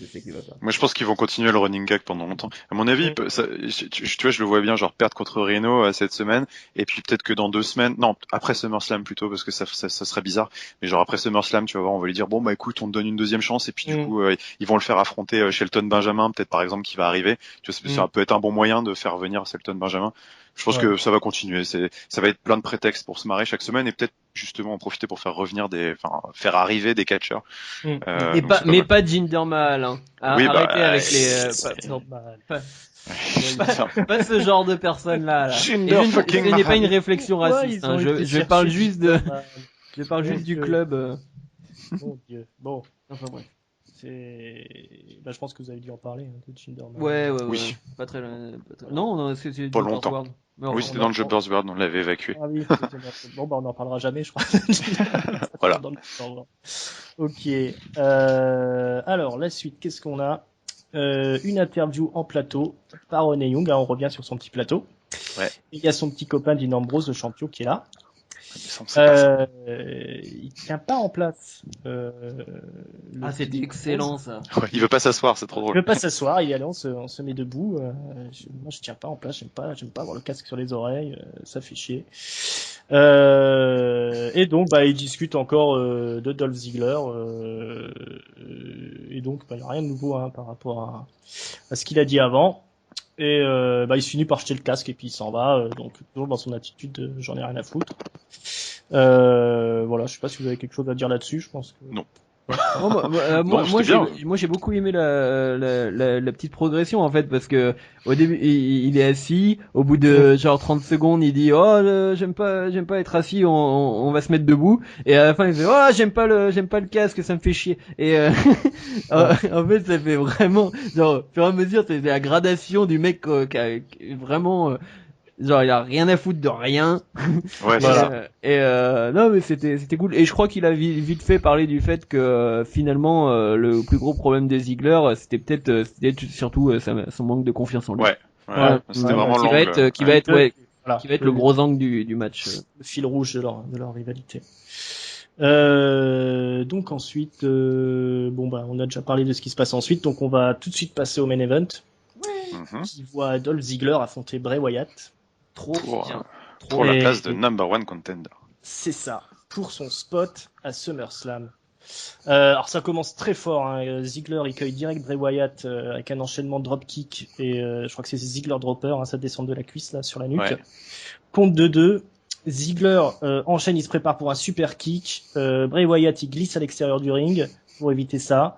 sais qu'il va perdre. Moi, je pense qu'ils vont continuer le running gag pendant longtemps. À mon avis, tu vois, je le vois bien, genre perdre contre Rhino cette semaine, et puis peut-être que dans 2 semaines, non, après SummerSlam plutôt, parce que ça serait bizarre. Mais genre après SummerSlam, tu vas voir, on va lui dire bon écoute, on te donne une deuxième chance, et puis du coup, ils vont le faire affronter Shelton Benjamin, peut-être par exemple, qui va arriver. Tu vois, ça peut être un bon moyen de faire venir Shelton Benjamin. Je pense que ça va continuer. Ça va être plein de prétextes pour se marrer chaque semaine, et peut-être justement en profiter pour faire revenir faire arriver des catcheurs. Mm. Et donc pas, c'est pas mais mal. pas Jinder Mahal, hein. Oui, Arrêtez avec les, C'est non, normal. pas ce genre de personnes là. Jinder fucking Ce n'est pas une Mahal. réflection Pourquoi raciste, ils ont hein. été Je parle chercher juste de, Jinder Mahal je parle juste du Dieu. club. Mon Dieu. Bon, Enfin bref. bah, je pense que vous avez dû en parler hein, de Jinder Mahal. Ouais. Oui. Pas très, Non, c'est Pas du longtemps. Buzzword. Mais Oui, enfin, c'était dans le jeu Buzzword, on l'avait évacué. Ah oui. Bon, bah on n'en parlera jamais, je crois. Voilà. Dans le serveur. Ok. Alors, la suite, qu'est-ce qu'on a une interview en plateau par René Young. On revient sur son petit plateau. Ouais. Et il y a son petit copain Dean Ambrose, le champion, qui est là. Il me semble que c'est pas ça. Il tient pas en place. c'était excellent ça. Ouais, il veut pas s'asseoir, c'est trop Il drôle. veut pas s'asseoir. Il est allé, on se met debout. Moi, je tiens pas en place. J'aime pas avoir le casque sur les oreilles. Ça fait chier. Et donc, bah, il discute encore de Dolph Ziggler. Et donc, bah, il y a rien de nouveau hein, par rapport à ce qu'il a dit avant. Et bah, il se finit par jeter le casque et puis il s'en va. Donc, toujours dans son attitude de j'en ai rien à foutre. Voilà, je sais pas si vous avez quelque chose à dire là-dessus. Je pense que Non. Non, moi, j'ai beaucoup aimé la petite progression en fait parce que au début il est assis, au bout de genre 30 secondes il dit j'aime pas être assis, on va se mettre debout et à la fin il fait j'aime pas le casque, ça me fait chier et en fait ça fait vraiment genre au fur et à mesure c'est la gradation du mec qui a vraiment genre il a rien à foutre de rien. Ouais, c'est ça. Non mais c'était cool et je crois qu'il a vite fait parler du fait que finalement le plus gros problème de Ziggler c'était peut-être surtout son manque de confiance en lui. Ouais. C'était vraiment qui va l'angle. être le gros angle du match. Le fil rouge de leur rivalité. Donc ensuite, bon bah on a déjà parlé de ce qui se passe ensuite, donc on va tout de suite passer au main event. Qui voit Dolph Ziggler affronter Bray Wyatt. Pour la place de number one contender. C'est ça, pour son spot à SummerSlam. Alors ça commence très fort, hein. Ziggler il cueille direct Bray Wyatt avec un enchaînement de dropkick et je crois que c'est Ziggler dropper, hein, ça descend de la cuisse là sur la nuque. Ouais. Compte de 2. Ziggler enchaîne, il se prépare pour un super kick. Bray Wyatt il glisse à l'extérieur du ring pour éviter ça.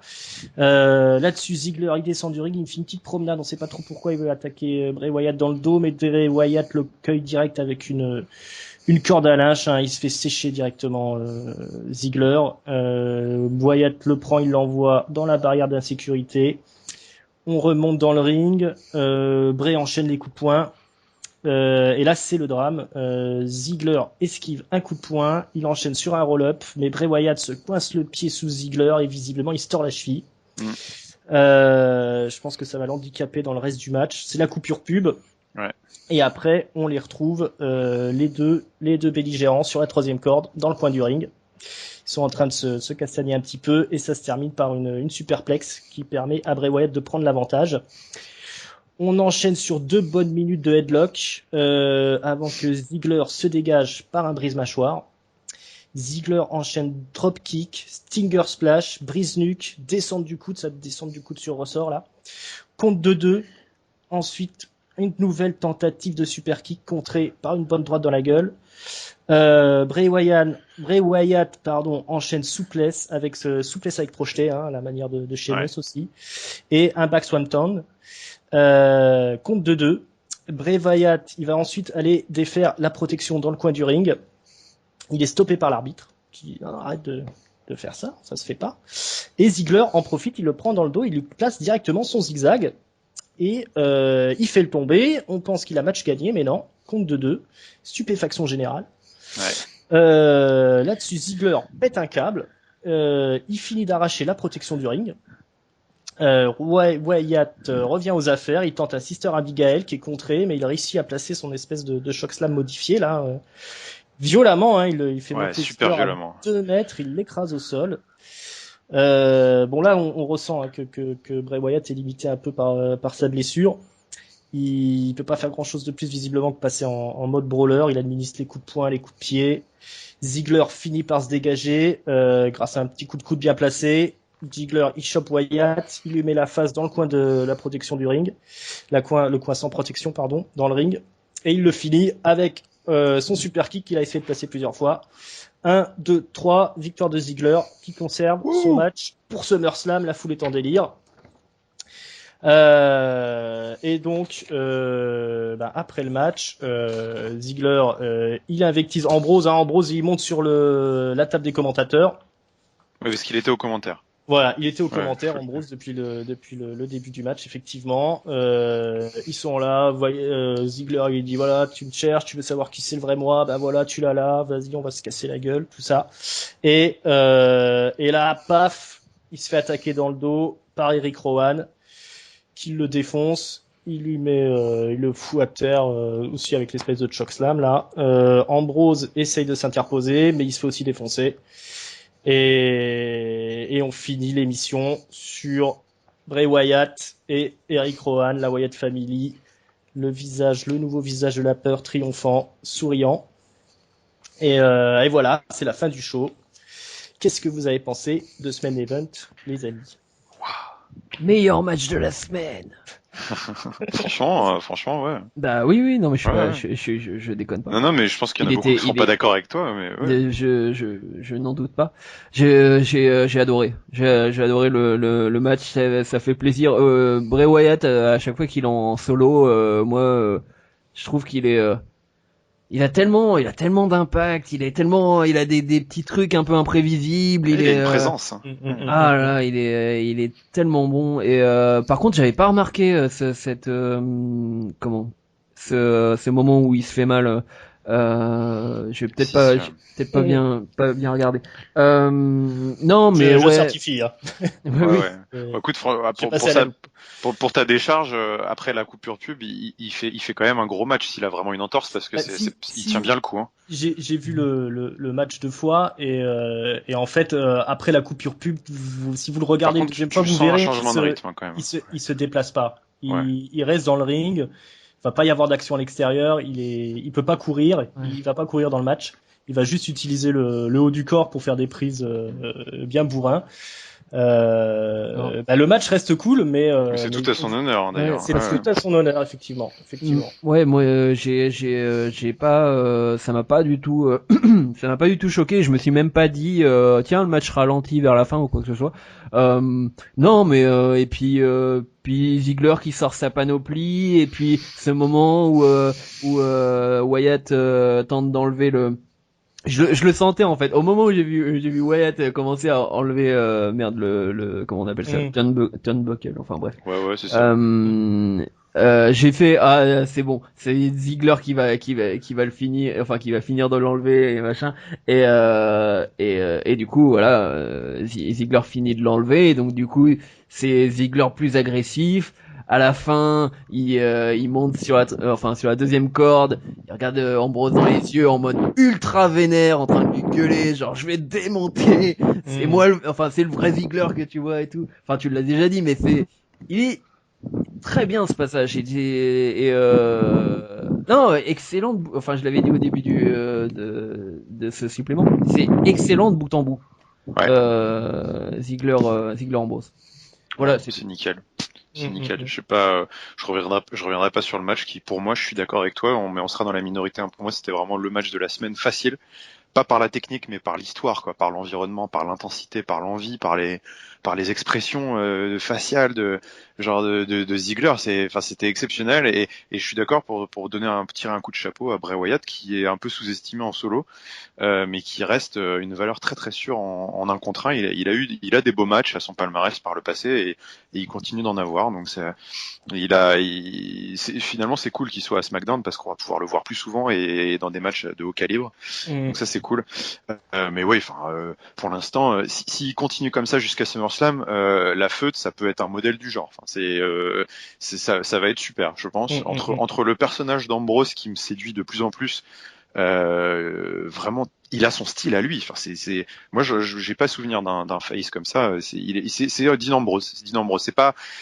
Là-dessus, Ziggler il descend du ring, il fait une petite promenade, on sait pas trop pourquoi il veut attaquer Bray Wyatt dans le dos, mais Bray Wyatt le cueille direct avec une corde à linge, hein, il se fait sécher directement Ziggler. Wyatt le prend, il l'envoie dans la barrière d'insécurité. On remonte dans le ring, Bray enchaîne les coups de poing. Et là c'est le drame. Ziggler esquive un coup de poing, il enchaîne sur un roll-up, mais Bray Wyatt se coince le pied sous Ziggler et visiblement il se tord la cheville. Je pense que ça va l'handicaper dans le reste du match. C'est la coupure pub. Ouais. Et après on les retrouve les deux belligérants sur la troisième corde dans le coin du ring. Ils sont en train de se castagner un petit peu et ça se termine par une superplex qui permet à Bray Wyatt de prendre l'avantage. On enchaîne sur 2 bonnes minutes de headlock avant que Ziggler se dégage par un brise-mâchoire. Ziggler enchaîne dropkick, stinger splash, brise-nuque, descente du coude, ça descend du coude sur ressort là. Compte de 2. Ensuite, une nouvelle tentative de super kick contrée par une bonne droite dans la gueule. Bray Wyatt, enchaîne souplesse avec projeté, hein, à la manière de Sheamus aussi, et un back swanton. Compte de 2. Bray Wyatt, il va ensuite aller défaire la protection dans le coin du ring. Il est stoppé par l'arbitre qui arrête de faire ça se fait pas. Et Ziggler en profite, il le prend dans le dos, il lui place directement son zigzag et il fait le tomber. On pense qu'il a match gagné, mais non. Compte de 2. Stupéfaction générale. Là-dessus, Ziggler pète un câble. Il finit d'arracher la protection du ring. Wyatt revient aux affaires, il tente un Sister Abigail qui est contré, mais il réussit à placer son espèce de chokeslam modifié là, violemment, hein, il fait monter super Sister violemment. à 2 mètres, il l'écrase au sol. Bon là on ressent hein, que Bray Wyatt est limité un peu par sa blessure. Il peut pas faire grand chose de plus visiblement que passer en mode brawler, il administre les coups de poing, les coups de pied. Ziggler finit par se dégager grâce à un petit coup de coude bien placé. Ziggler, il chope Wyatt, il lui met la face dans le coin de la protection du ring, le coin sans protection, dans le ring, et il le finit avec son super kick qu'il a essayé de placer plusieurs fois. 1, 2, 3, victoire de Ziggler qui conserve son match pour SummerSlam, la foule est en délire. Et donc, après le match, Ziggler, il invectise Ambrose. Ambrose, il monte sur la table des commentateurs. Oui, parce qu'il était aux commentaires. Voilà, il était aux commentaires, Ambrose, depuis le début du match, effectivement. Ils sont là, Ziggler, il dit, voilà, tu me cherches, tu veux savoir qui c'est le vrai moi, bah voilà, tu l'as là, vas-y, on va se casser la gueule, tout ça. Et là, paf, il se fait attaquer dans le dos par Eric Rowan, qui le défonce, il le fout à terre, aussi avec l'espèce de chokeslam, là. Ambrose essaye de s'interposer, mais il se fait aussi défoncer. Et on finit l'émission sur Bray Wyatt et Eric Rowan, la Wyatt Family, le nouveau visage de la peur triomphant, souriant. Et voilà, c'est la fin du show. Qu'est-ce que vous avez pensé de ce main event, les amis? Meilleur match de la semaine. franchement, ouais. Bah oui, non mais je déconne pas. Non, mais je pense qu'il y en a beaucoup qui seront pas d'accord avec toi, mais ouais. Je n'en doute pas. J'ai adoré. J'ai adoré le match. Ça fait plaisir. Bray Wyatt, à chaque fois qu'il est en solo, moi, je trouve qu'il est. Il a tellement d'impact. Il a des petits trucs un peu imprévisibles. Il a une présence. Ah là, il est tellement bon. Et par contre, j'avais pas remarqué ce moment où il se fait mal. Je vais peut-être pas bien regarder. Non, mais je certifie. Hein. Ouais. Écoute, pour ta décharge, après la coupure pub, il fait quand même un gros match s'il a vraiment une entorse parce que il tient bien le coup. Hein. J'ai vu le match 2 fois et en fait après la coupure pub, si vous le regardez, vous verrez, il se déplace pas. Il reste dans le ring. Il va pas y avoir d'action à l'extérieur. Il peut pas courir. Il va pas courir dans le match. Il va juste utiliser le haut du corps pour faire des prises bien bourrins. Le match reste cool, mais c'est tout à son honneur d'ailleurs. C'est tout à son honneur, effectivement. Ouais, moi j'ai pas, ça m'a pas du tout, ça m'a pas du tout choqué. Je me suis même pas dit, tiens, le match ralentit vers la fin ou quoi que ce soit. Non, mais et puis Ziggler qui sort sa panoplie et puis ce moment où Wyatt tente d'enlever je le sentais en fait. Au moment où j'ai vu Wyatt commencer à enlever comment on appelle ça, turnbuckle. Enfin bref. Ouais, c'est ça. J'ai fait c'est bon, c'est Ziggler qui va le finir, enfin qui va finir de l'enlever et machin. Et du coup voilà, Ziggler finit de l'enlever. Et donc du coup c'est Ziggler plus agressif. À la fin, il monte sur la deuxième corde, il regarde Ambrose dans les yeux en mode ultra vénère, en train de lui gueuler, genre je vais te démonter. C'est moi, c'est le vrai Ziggler que tu vois et tout. Enfin, tu l'as déjà dit, mais il est très bien ce passage. Non, excellent. Enfin, je l'avais dit au début de ce supplément. C'est excellent de bout en bout. Ouais. Ziggler Ambrose. Voilà, c'est nickel. C'est nickel. Je sais pas, je reviendrai pas sur le match qui, pour moi, je suis d'accord avec toi, mais on sera dans la minorité. Pour moi, c'était vraiment le match de la semaine facile. Pas par la technique, mais par l'histoire, quoi, par l'environnement, par l'intensité, par l'envie, par les expressions faciales de Ziggler. C'était exceptionnel et je suis d'accord pour tirer un coup de chapeau à Bray Wyatt qui est un peu sous-estimé en solo, mais qui reste une valeur très très sûre en 1 contre 1. Il a des beaux matchs à son palmarès par le passé et il continue d'en avoir. Donc finalement c'est cool qu'il soit à SmackDown parce qu'on va pouvoir le voir plus souvent et dans des matchs de haut calibre. Donc ça c'est cool. Mais oui, pour l'instant, s'il continue comme ça jusqu'à SummerSlam, la feud ça peut être un modèle du genre. Enfin, ça va être super, je pense. Entre le personnage d'Ambrose qui me séduit de plus en plus. Vraiment, il a son style à lui. Enfin, moi, j'ai pas souvenir d'un face comme ça. C'est Dean Ambrose. C'est Dean Ambrose.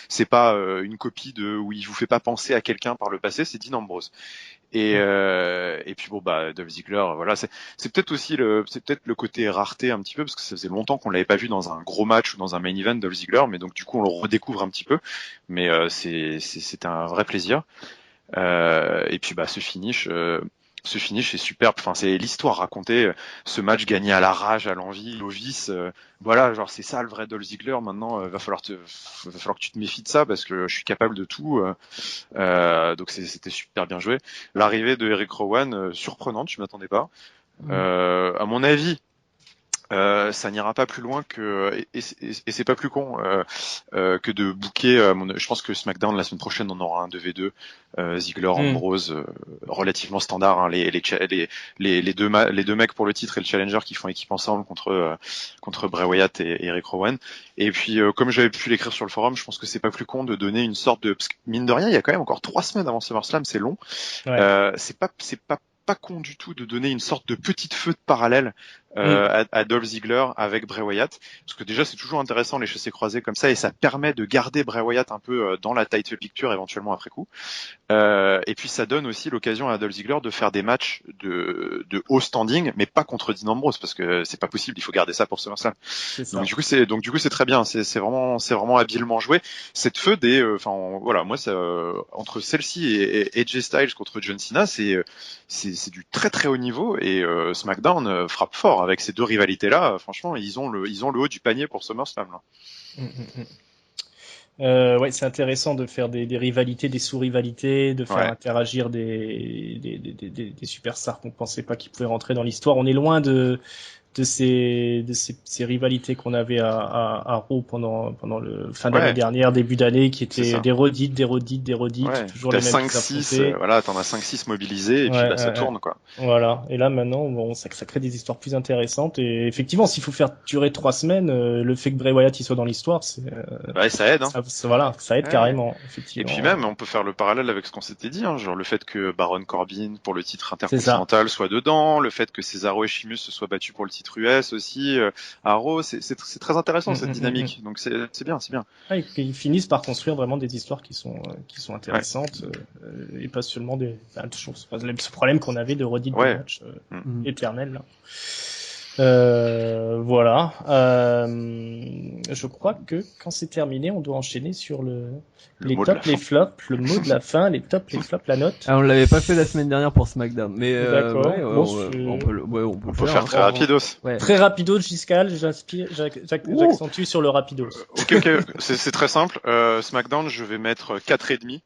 C'est pas une copie où il vous fait pas penser à quelqu'un par le passé. C'est Dean Ambrose. Et puis Dolph Ziggler, voilà, c'est peut-être aussi le côté rareté un petit peu parce que ça faisait longtemps qu'on l'avait pas vu dans un gros match ou dans un main event Dolph Ziggler, mais donc du coup on le redécouvre un petit peu. Mais c'est un vrai plaisir. Et puis ce finish. ce finish est superbe. Enfin, c'est l'histoire racontée. Ce match gagné à la rage, à l'envie, au vice. Voilà, genre c'est ça le vrai Dolph Ziggler. Maintenant, va falloir que tu te méfies de ça parce que je suis capable de tout. Donc c'était super bien joué. L'arrivée de Eric Rowan, surprenante, je m'attendais pas. À mon avis, ça n'ira pas plus loin que et c'est pas plus con que de booker. Je pense que SmackDown la semaine prochaine on aura un 2v2 Ziggler Ambrose relativement standard. Hein, les deux mecs pour le titre et le challenger qui font équipe ensemble contre Bray Wyatt et Eric Rowan. Et puis comme j'avais pu l'écrire sur le forum, je pense que c'est pas plus con de donner une sorte de, parce que, mine de rien, il y a quand même encore 3 semaines avant SummerSlam, c'est long. Ouais. C'est pas con du tout de donner une sorte de petite feu de parallèle à Dolph Ziggler avec Bray Wyatt, parce que déjà c'est toujours intéressant les chassés croisés comme ça et ça permet de garder Bray Wyatt un peu dans la title picture éventuellement après coup. Et puis ça donne aussi l'occasion à Dolph Ziggler de faire des matchs de haut standing, mais pas contre Dean Ambrose parce que c'est pas possible, il faut garder ça pour SummerSlam. Donc du coup c'est très bien, c'est vraiment habilement joué. Cette feud est, voilà, moi ça, entre celle-ci et AJ Styles contre John Cena, c'est du très très haut niveau et SmackDown frappe fort avec ces deux rivalités là. Franchement, ils ont le haut du panier pour SummerSlam là. Ouais, c'est intéressant de faire des rivalités, des sous-rivalités, de faire interagir des superstars qu'on pensait pas qu'ils pouvaient rentrer dans l'histoire. On est loin de ces rivalités qu'on avait à Raw pendant le fin d'année dernière, début d'année, qui étaient des redites, toujours les mêmes 5-6, voilà, t'en as 5-6 mobilisés, et puis là, ça tourne, quoi. Voilà. Et là, maintenant, bon, ça crée des histoires plus intéressantes, et effectivement, s'il faut faire durer 3 semaines, le fait que Bray Wyatt, il soit dans l'histoire, c'est, ça aide, hein. Ça aide carrément, effectivement. Et puis même, on peut faire le parallèle avec ce qu'on s'était dit, hein, genre le fait que Baron Corbin, pour le titre intercontinental, soit dedans, le fait que Cesaro et Sheamus se soient battus pour le titre US aussi, à Raw, c'est très intéressant cette dynamique. Donc c'est bien. Ouais, ils finissent par construire vraiment des histoires qui sont intéressantes et pas seulement ce problème qu'on avait de redite de match éternel là. Voilà. Je crois que quand c'est terminé, on doit enchaîner sur les tops, les flops, le mot de la fin, les tops, les flops, la note. Ah, on l'avait pas fait la semaine dernière pour SmackDown, mais d'accord. On peut faire très rapidos. Ouais. Très rapidos, Giscal. J'accentue sur le rapidos. Ok. C'est très simple. SmackDown, je vais mettre 4,5.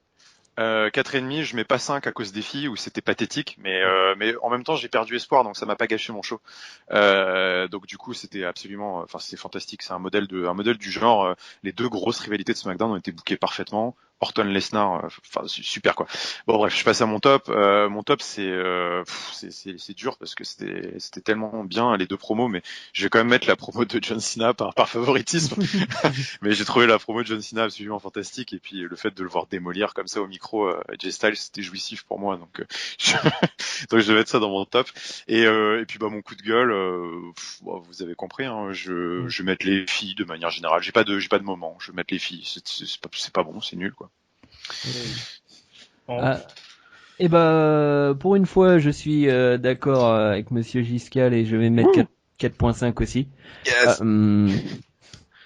4,5, je mets pas 5 à cause des filles où c'était pathétique, mais en même temps j'ai perdu espoir donc ça m'a pas gâché mon show. Donc du coup c'était absolument, c'est fantastique, c'est un modèle du genre. Les deux grosses rivalités de SmackDown ont été bookées parfaitement. Orton Lesnar, super quoi. Bon bref, je passe à mon top. Mon top c'est dur parce que c'était tellement bien les deux promos, mais je vais quand même mettre la promo de John Cena par favoritisme. Mais j'ai trouvé la promo de John Cena absolument fantastique et puis le fait de le voir démolir comme ça au micro, AJ Styles, c'était jouissif pour moi donc donc je vais mettre ça dans mon top. Et puis mon coup de gueule, vous avez compris, hein, je vais mettre les filles de manière générale. J'ai pas de moment. Je vais mettre les filles. C'est pas bon, c'est nul quoi. Et pour une fois, je suis d'accord avec Monsieur Giscal et je vais mettre 4.5 aussi. Yes.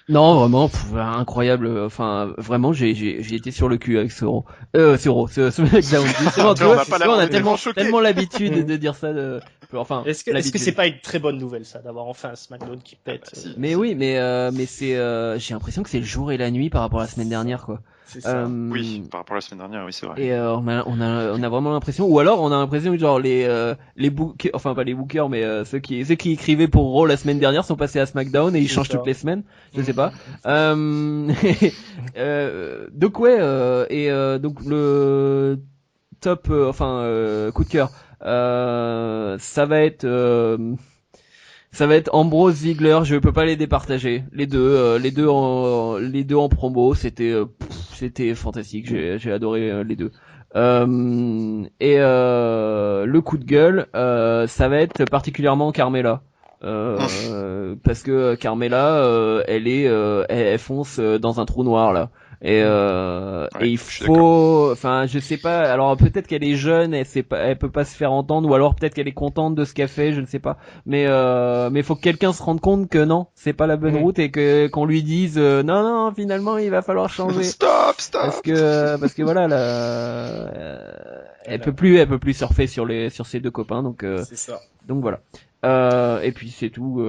Non, vraiment, incroyable. Enfin, vraiment, j'ai été sur le cul avec ce SmackDown. On a tellement l'habitude de dire ça. Enfin, est-ce que c'est pas une très bonne nouvelle ça, d'avoir enfin un SmackDown qui pète? Mais oui, mais c'est, j'ai l'impression que c'est le jour et la nuit par rapport à la semaine dernière, quoi. C'est ça. Oui, par rapport à la semaine dernière, oui, c'est vrai. Et on a vraiment l'impression, ou alors on a l'impression que genre les bookers, enfin pas les bookers, mais ceux qui écrivaient pour Raw la semaine dernière sont passés à SmackDown et ils changent toutes les semaines. Je sais pas. Donc donc le top, coup de cœur, ça va être Ambrose Ziggler, je peux pas les départager. Les deux en promo, c'était fantastique, j'ai adoré les deux. Et le coup de gueule, ça va être particulièrement Carmella. Parce que Carmella, elle fonce dans un trou noir là. Et il faut, je sais pas, alors peut-être qu'elle est jeune, elle peut pas se faire entendre, ou alors peut-être qu'elle est contente de ce qu'elle fait, je ne sais pas, mais faut que quelqu'un se rende compte que non, c'est pas la bonne route, et qu'on lui dise non, finalement il va falloir changer. Stop. Parce que voilà, elle peut plus surfer sur ses deux copains, donc c'est ça. donc voilà. Et puis c'est tout.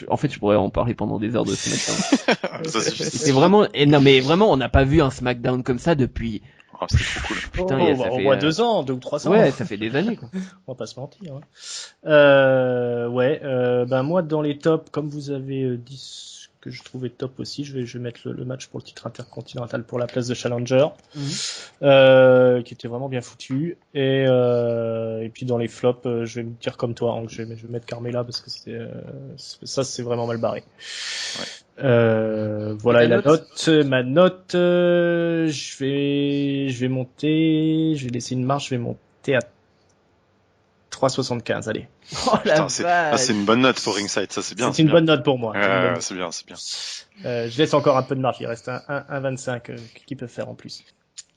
En fait, je pourrais en parler pendant des heures de SmackDown. Ça suffit. C'est vraiment, non mais vraiment, on n'a pas vu un SmackDown comme ça depuis. Oh, c'était trop cool. Putain, ça au fait, moins 2 ans, 2 ou 3 ans. Ouais, ça fait des années, quoi. On va pas se mentir. Moi dans les tops, comme vous avez dit ce que je trouvais top aussi, je vais mettre le match pour le titre intercontinental pour la place de Challenger, qui était vraiment bien foutu. Et puis dans les flops, je vais me dire comme toi, hein, je vais mettre Carmella parce que c'est vraiment mal barré. Ouais. Voilà, et ma note, je vais monter, je vais laisser une marche, je vais monter à 3,75, allez. Oh la Putain, vache. c'est une bonne note pour Ringside, ça c'est bien. C'est une bonne note pour moi. C'est bien, c'est bien. Je laisse encore un peu de marge, il reste un 25 qui peut faire en plus.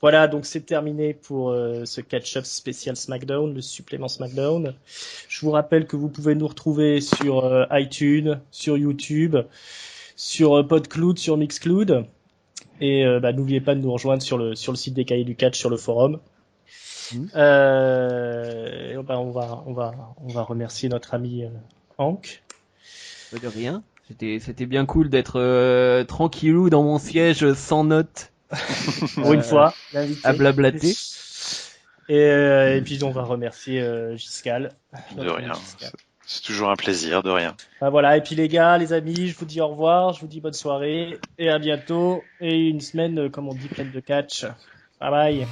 Voilà, donc c'est terminé pour ce catch-up spécial SmackDown, le supplément SmackDown. Je vous rappelle que vous pouvez nous retrouver sur iTunes, sur YouTube, sur PodCloud, sur Mixcloud. Et n'oubliez pas de nous rejoindre sur le site des Cahiers du Catch, sur le forum. On va remercier notre ami Hank. Pas de rien. C'était bien cool d'être tranquillou dans mon siège sans notes. Pour une fois, à blablater. Et puis on va remercier Giscal. De rien. C'est toujours un plaisir, de rien. Voilà, et puis les gars, les amis, je vous dis au revoir, je vous dis bonne soirée et à bientôt et une semaine, comme on dit, pleine de catch. Bye bye.